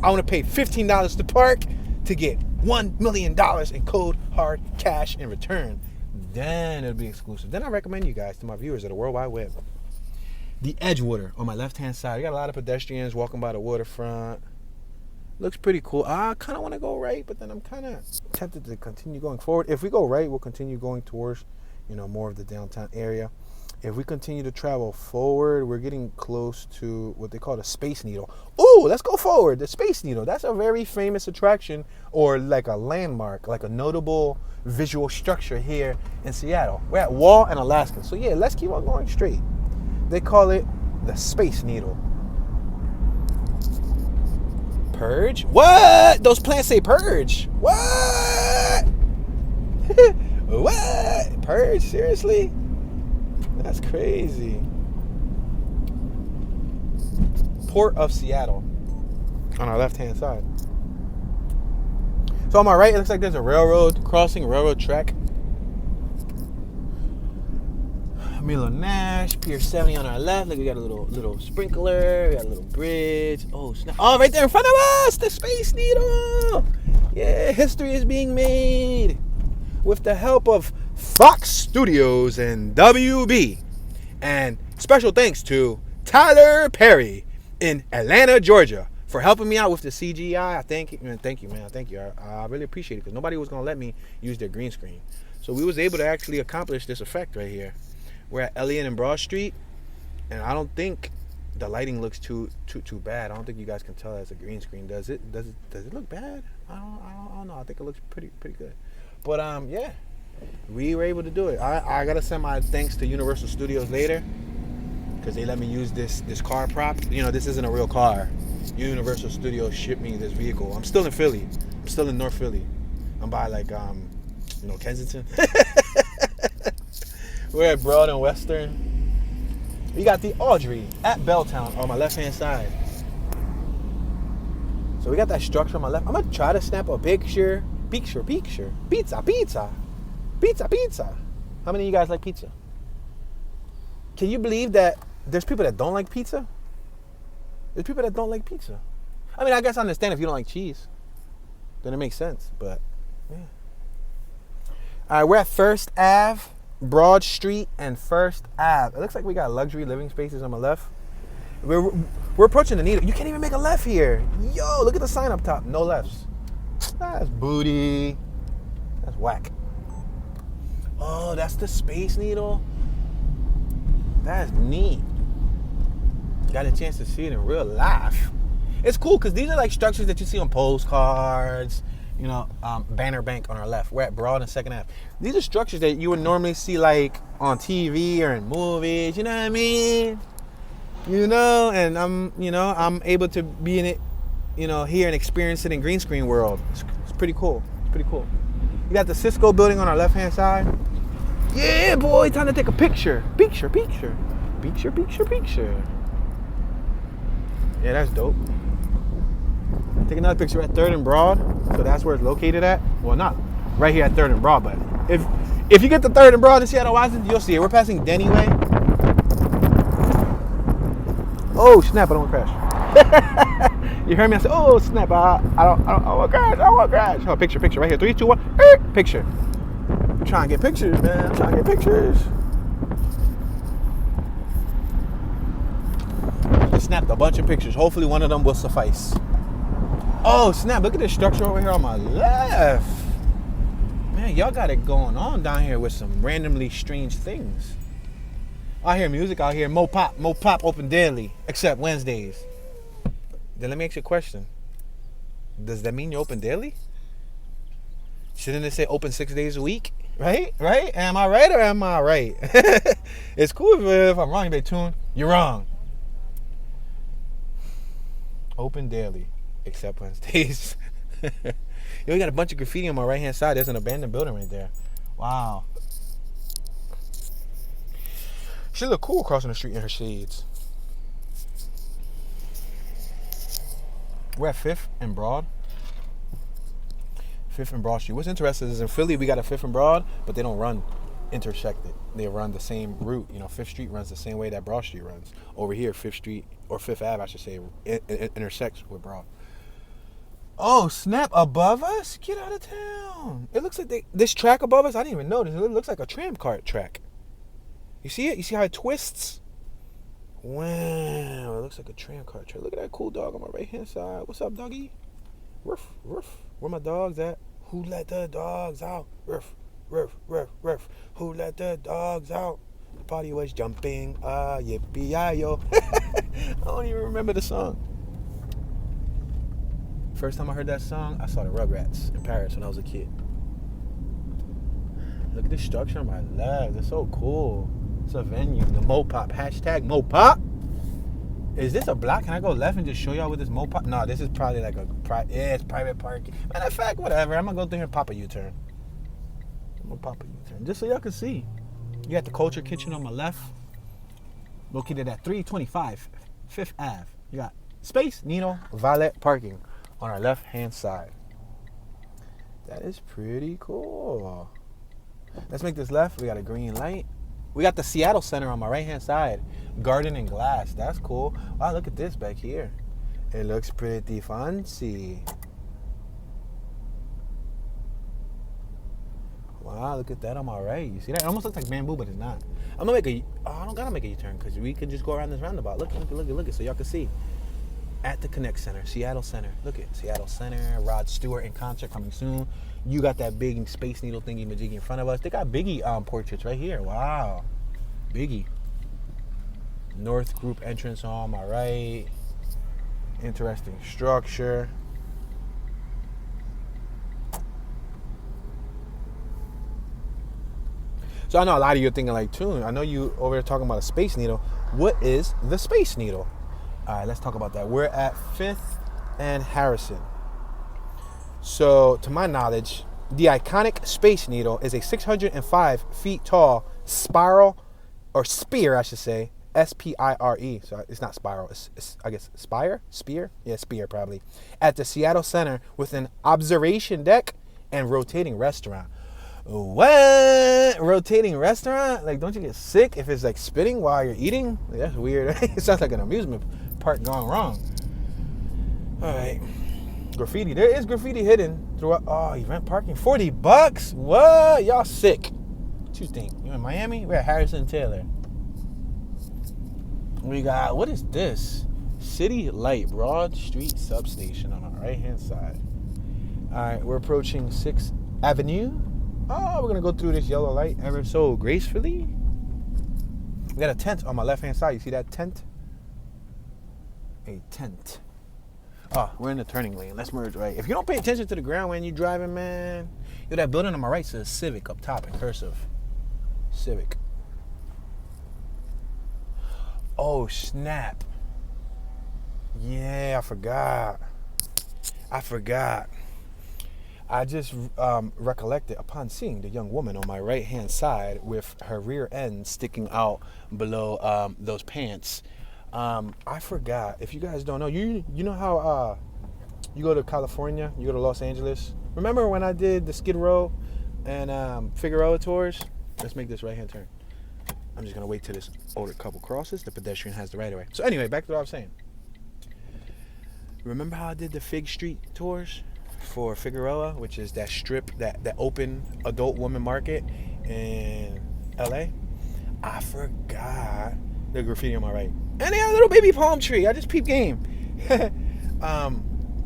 I want to pay $15 to park to get $1 million in cold hard cash in return. Then it'll be exclusive. Then I recommend you guys to my viewers of the World Wide Web. The Edgewater on my left-hand side. We got a lot of pedestrians walking by the waterfront. Looks pretty cool. I kind of want to go right, but then I'm kind of tempted to continue going forward. If we go right, we'll continue going towards, more of the downtown area. If we continue to travel forward, we're getting close to what they call the Space Needle. Ooh, let's go forward. The Space Needle. That's a very famous attraction, or like a landmark, like a notable visual structure here in Seattle. We're at Wall and Alaska. So yeah, let's keep on going straight. They call it the Space Needle. Purge? What? Those plants say purge. What? What? Purge? Seriously? That's crazy. Port of Seattle on our left-hand side. So on my right, it looks like there's a railroad crossing, railroad track. Milo Nash, Pier 70 on our left. Look, we got a little sprinkler. We got a little bridge. Oh, snap. Oh, right there in front of us, the Space Needle. Yeah, history is being made with the help of Fox Studios and WB. And special thanks to Tyler Perry in Atlanta, Georgia, for helping me out with the CGI. Thank you, man. Thank you. I really appreciate it, because nobody was going to let me use their green screen. So we was able to actually accomplish this effect right here. We're at Elliott and Broad Street, and I don't think the lighting looks too bad. I don't think you guys can tell that's a green screen. Does it look bad? I don't know. I think it looks pretty good. But yeah, we were able to do it. I gotta send my thanks to Universal Studios later, because they let me use this car prop. This isn't a real car. Universal Studios shipped me this vehicle. I'm still in Philly. I'm still in North Philly. I'm by Kensington. We're at Broad and Western. We got the Audrey at Belltown on my left-hand side. So we got that structure on my left. I'm going to try to snap a picture. Picture. Pizza. How many of you guys like pizza? Can you believe that there's people that don't like pizza? There's people that don't like pizza. I mean, I guess I understand if you don't like cheese. Then it makes sense, but yeah. All right, we're at First Ave. Broad Street and First Ave. It looks like we got luxury living spaces on my left. We're approaching the Needle. You can't even make a left here. Yo, look at the sign up top. No lefts. That's booty. That's whack. Oh, that's the Space Needle. That's neat. Got a chance to see it in real life. It's cool because these are like structures that you see on postcards. Banner Bank on our left. We're at Broad and 2nd Ave. These are structures that you would normally see like on TV or in movies. You know what I mean? And I'm able to be in it, here and experience it in green screen world. It's pretty cool. You got the Cisco building on our left-hand side. Yeah, boy, time to take a picture. Picture. Yeah, that's dope. Take another picture at 3rd and Broad. So that's where it's located at. Well, not right here at 3rd and Broad, but if you get to 3rd and Broad in Seattle, Washington, you'll see it. We're passing Denny Way. Oh, snap, I don't want to crash. You heard me? I said, oh, snap, I don't want to crash. Oh, picture, right here. 3, 2, 1, picture. I'm trying to get pictures, man. I snapped a bunch of pictures. Hopefully one of them will suffice. Oh, snap. Look at this structure over here on my left. Man, y'all got it going on down here with some randomly strange things. I hear music out here. Mo Pop open daily, except Wednesdays. Then let me ask you a question. Does that mean you're open daily? Shouldn't it say open 6 days a week? Right? Am I right or am I right? It's cool if I'm wrong. You better tune. You're wrong. Open daily. Except Wednesdays. Yo, we got a bunch of graffiti on my right hand side. There's an abandoned building right there. Wow. She look cool crossing the street in her shades. We're at 5th and Broad. 5th and Broad Street. What's interesting is in Philly we got a 5th and Broad, but they don't run intersected. They run the same route. 5th Street runs the same way that Broad Street runs. Over here, 5th Street, or 5th Ave, I should say, intersects with Broad. Oh, snap, above us? Get out of town. It looks like this track above us, I didn't even notice. It looks like a tram cart track. You see it? You see how it twists? Wow, it looks like a tram cart track. Look at that cool dog on my right-hand side. What's up, doggy? Ruff, ruff. Where my dogs at? Who let the dogs out? Ruff, ruff, ruff, ruff. Who let the dogs out? The party was jumping. Yippee-yi-yo. I don't even remember the song. First time I heard that song, I saw the Rugrats in Paris when I was a kid. Look at the structure on my left. It's so cool. It's a venue. The Mopop. Hashtag Mopop. Is this a block? Can I go left and just show y'all with this Mopop? No, this is probably like it's private parking. Matter of fact, whatever. I'm going to go through here and pop a U-turn. I'm going to pop a U-turn. Just so y'all can see. You got the Culture Kitchen on my left. Located at 325 5th Ave. You got Space Needle Valet Parking on our left-hand side. That is pretty cool. Let's make this left. We got a green light. We got the Seattle Center on my right-hand side. Garden and glass. That's cool. Wow, look at this back here. It looks pretty fancy. Wow, look at that on my right. You see that? It almost looks like bamboo, but it's not. I'm going to make I don't got to make a U-turn because we can just go around this roundabout. Look it, so y'all can see. At the Connect Center, Seattle Center. Look at Seattle Center. Rod Stewart in concert coming soon. You got that big Space Needle thingy majiggy in front of us. They got Biggie portraits right here. Wow. Biggie. North Group entrance on my right. Interesting structure. So I know a lot of you are thinking like, Toon, I know you over there talking about a Space Needle. What is the Space Needle? All right, let's talk about that. We're at 5th and Harrison. So, to my knowledge, the iconic Space Needle is a 605 feet tall spiral, or spear, I should say, S-P-I-R-E. So it's not spiral, it's I guess spire? Spear? Yeah, spear probably. At the Seattle Center with an observation deck and rotating restaurant. What? Rotating restaurant? Like, don't you get sick if it's like spinning while you're eating? Like, that's weird. It sounds like an amusement park gone wrong. All right. Graffiti. There is graffiti hidden throughout. Oh, event parking. $40? What? Y'all sick. What you think? You in Miami? We're at Harrison Taylor. We got, what is this? City Light Broad Street Substation on our right-hand side. All right, we're approaching 6th Avenue. Oh, we're going to go through this yellow light ever so gracefully. We got a tent on my left-hand side. You see that tent? A tent. Oh, we're in the turning lane. Let's merge right. If you don't pay attention to the ground when you're driving, man. Yo, that building on my right says Civic up top in cursive. Civic. Oh, snap. Yeah, I forgot. I just recollected upon seeing the young woman on my right-hand side with her rear end sticking out below those pants. I forgot. If you guys don't know, you know how you go to California, you go to Los Angeles. Remember when I did the Skid Row and Figueroa tours? Let's make this right-hand turn. I'm just going to wait till this older couple crosses. The pedestrian has the right-of-way. So anyway, back to what I was saying. Remember how I did the Fig Street tours for Figueroa, which is that strip, that open adult woman market in LA? I forgot the graffiti on my right. And they have a little baby palm tree. I just peep game.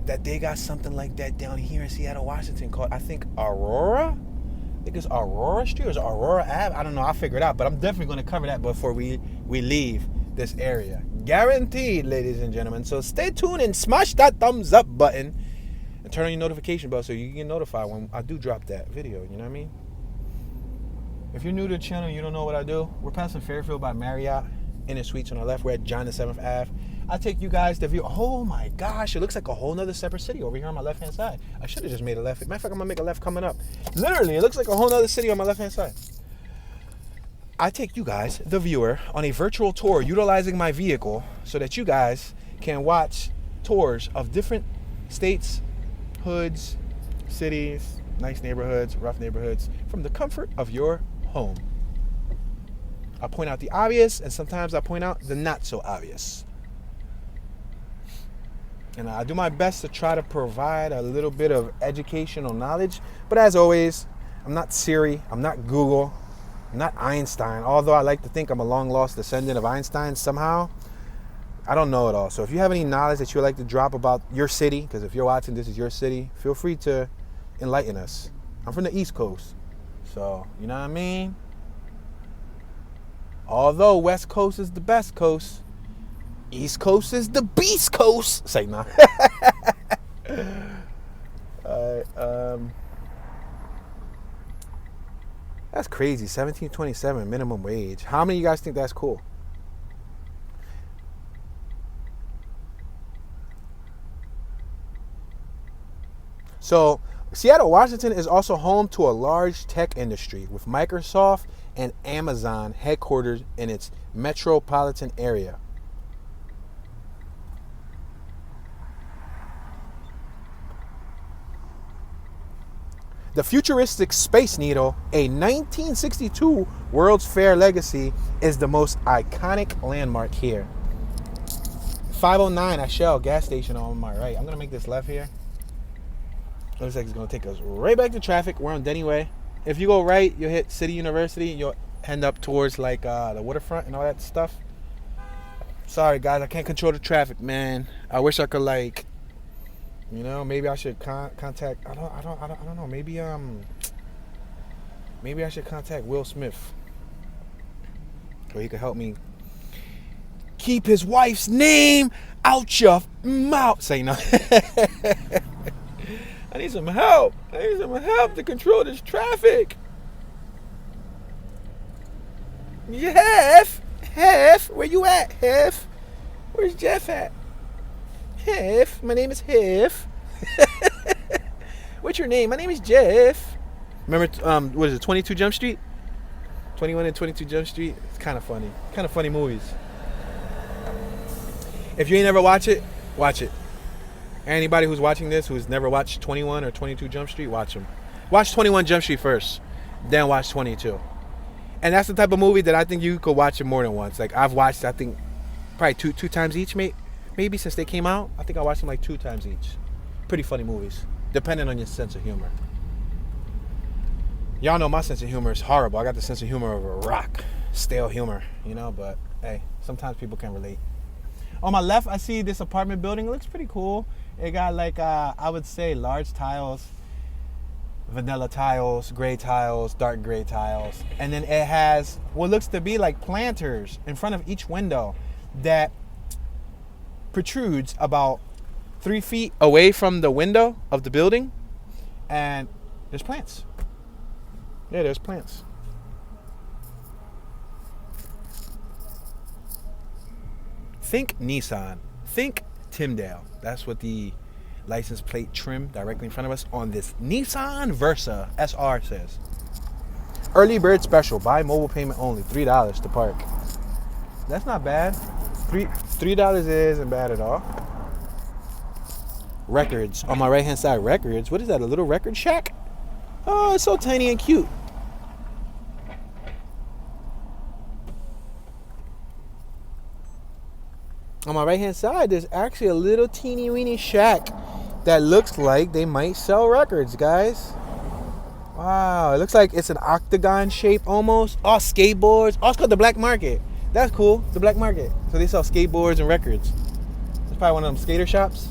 That they got something like that down here in Seattle, Washington called, I think, Aurora? I think it's Aurora Street or is it Aurora Ave? I don't know. I'll figure it out. But I'm definitely going to cover that before we leave this area. Guaranteed, ladies and gentlemen. So stay tuned and smash that thumbs up button. And turn on your notification bell so you can get notified when I do drop that video. You know what I mean? If you're new to the channel and you don't know what I do, we're passing Fairfield by Marriott. In the suites on our left. We're at John and 7th Ave. I'll take you guys to view. Oh my gosh, it looks like a whole nother separate city over here on my left-hand side. I should have just made a left. Matter of fact, I'm going to make a left coming up. Literally, it looks like a whole nother city on my left-hand side. I take you guys, the viewer, on a virtual tour utilizing my vehicle so that you guys can watch tours of different states, hoods, cities, nice neighborhoods, rough neighborhoods, from the comfort of your home. I point out the obvious, and sometimes I point out the not so obvious. And I do my best to try to provide a little bit of educational knowledge. But as always, I'm not Siri, I'm not Google, I'm not Einstein. Although I like to think I'm a long-lost descendant of Einstein somehow. I don't know it all. So if you have any knowledge that you would like to drop about your city, because if you're watching, this is your city, feel free to enlighten us. I'm from the East Coast. So, you know what I mean? Although West Coast is the best coast, East Coast is the beast coast. Say nah. That's crazy. $17.27 minimum wage. How many of you guys think that's cool? So, Seattle, Washington is also home to a large tech industry with Microsoft and Amazon headquarters in its metropolitan area. The futuristic Space Needle, a 1962 World's Fair legacy, is the most iconic landmark here. 509 at Shell gas station on my right. I'm going to make this left here. Looks like it's going to take us right back to traffic. We're on Denny Way. If you go right, you'll hit City University. You'll end up towards like the waterfront and all that stuff. Sorry, guys. I can't control the traffic, man. I wish I could, like, you know, maybe I should contact. I don't know. Maybe I should contact Will Smith, so he could help me keep his wife's name out your mouth. Say no. I need some help. I need some help to control this traffic. Hef, where you at, Hef? Where's Jeff at? Hef, my name is Hef. What's your name? My name is Jeff. Remember, what is it, 22 Jump Street? 21 and 22 Jump Street. It's kind of funny. Kind of funny movies. If you ain't never watch it, watch it. Anybody who's watching this who's never watched 21 or 22 Jump Street, watch them. Watch 21 Jump Street first, then watch 22. And that's the type of movie that I think you could watch it more than once. Like, I've watched, I think, probably two times each, maybe since they came out. I think I watched them like 2 times each. Pretty funny movies, depending on your sense of humor. Y'all know my sense of humor is horrible. I got the sense of humor of a rock. Stale humor, you know, but hey, sometimes people can relate. On my left, I see this apartment building. It looks pretty cool. It got like, I would say, large tiles, vanilla tiles, gray tiles, dark gray tiles. And then it has what looks to be like planters in front of each window that protrudes about 3 feet away from the window of the building. And there's plants. Yeah, there's plants. Think Nissan. Think Tyndale. That's what the license plate trim directly in front of us on this Nissan Versa SR says. Early bird special. Buy mobile payment only. $3 to park. That's not bad. $3 isn't bad at all. Records. On my right hand side, records. What is that? A little record shack? Oh, it's so tiny and cute. On my right hand side, there's actually a little teeny weeny shack that looks like they might sell records, guys. Wow, it looks like it's an octagon shape almost. Oh, skateboards. Oh, it's called the Black Market. That's cool, the Black Market. So they sell skateboards and records. It's probably one of them skater shops.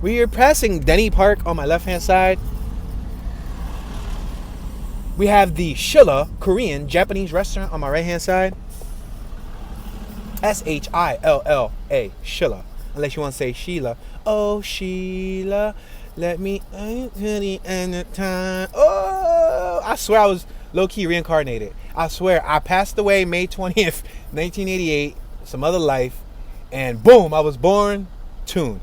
We are passing Denny Park on my left hand side. We have the Shilla Korean Japanese restaurant on my right hand side. Shilla, Shilla. Unless you want to say Sheila. Oh, Sheila, let me to the end of time. Oh, I swear I was low-key reincarnated. I swear I passed away May 20th, 1988, some other life, and boom, I was born. Tune.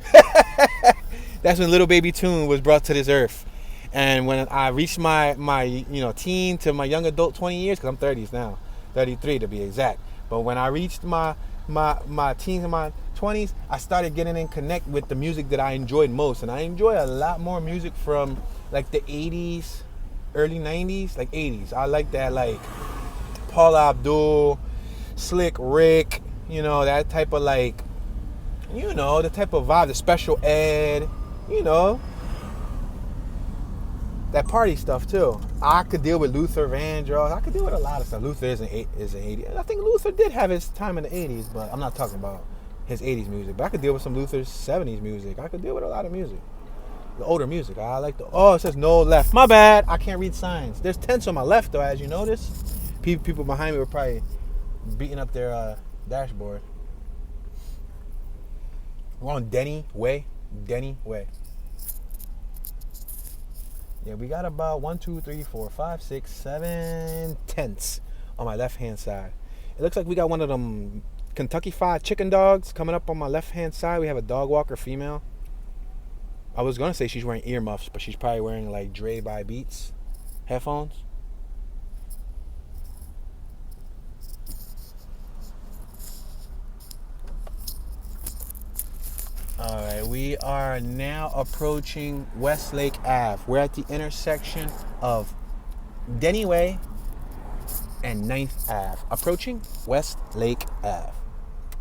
That's when little baby Tune was brought to this earth. And when I reached my teen to my young adult 20 years, because I'm 30s now, 33 to be exact. But when I reached my teens and my 20s, I started getting in connect with the music that I enjoyed most. And I enjoy a lot more music from like the 80s, early 90s, like 80s. I like that, like Paula Abdul, Slick Rick, you know, that type of like, you know, the type of vibe, the Special Ed, you know, that party stuff too. I could deal with Luther Vandross. I could deal with a lot of stuff. Luther is an 80s. I think Luther did have his time in the 80s, but I'm not talking about his 80s music. But I could deal with some Luther's 70s music. I could deal with a lot of music. The older music. I like the... Oh, it says no left. My bad. I can't read signs. There's tents on my left, though, as you notice. People behind me were probably beating up their dashboard. We're on Denny Way. Denny Way. Yeah, we got about 1, 2, 3, 4, 5, 6, 7 tents on my left-hand side. It looks like we got one of them Kentucky Fried Chicken dogs coming up on my left-hand side. We have a dog walker female. I was going to say she's wearing earmuffs, but she's probably wearing like Dre by Beats headphones. All right, we are now approaching West Lake Ave. We're at the intersection of Denny Way and 9th Ave. Approaching West Lake Ave.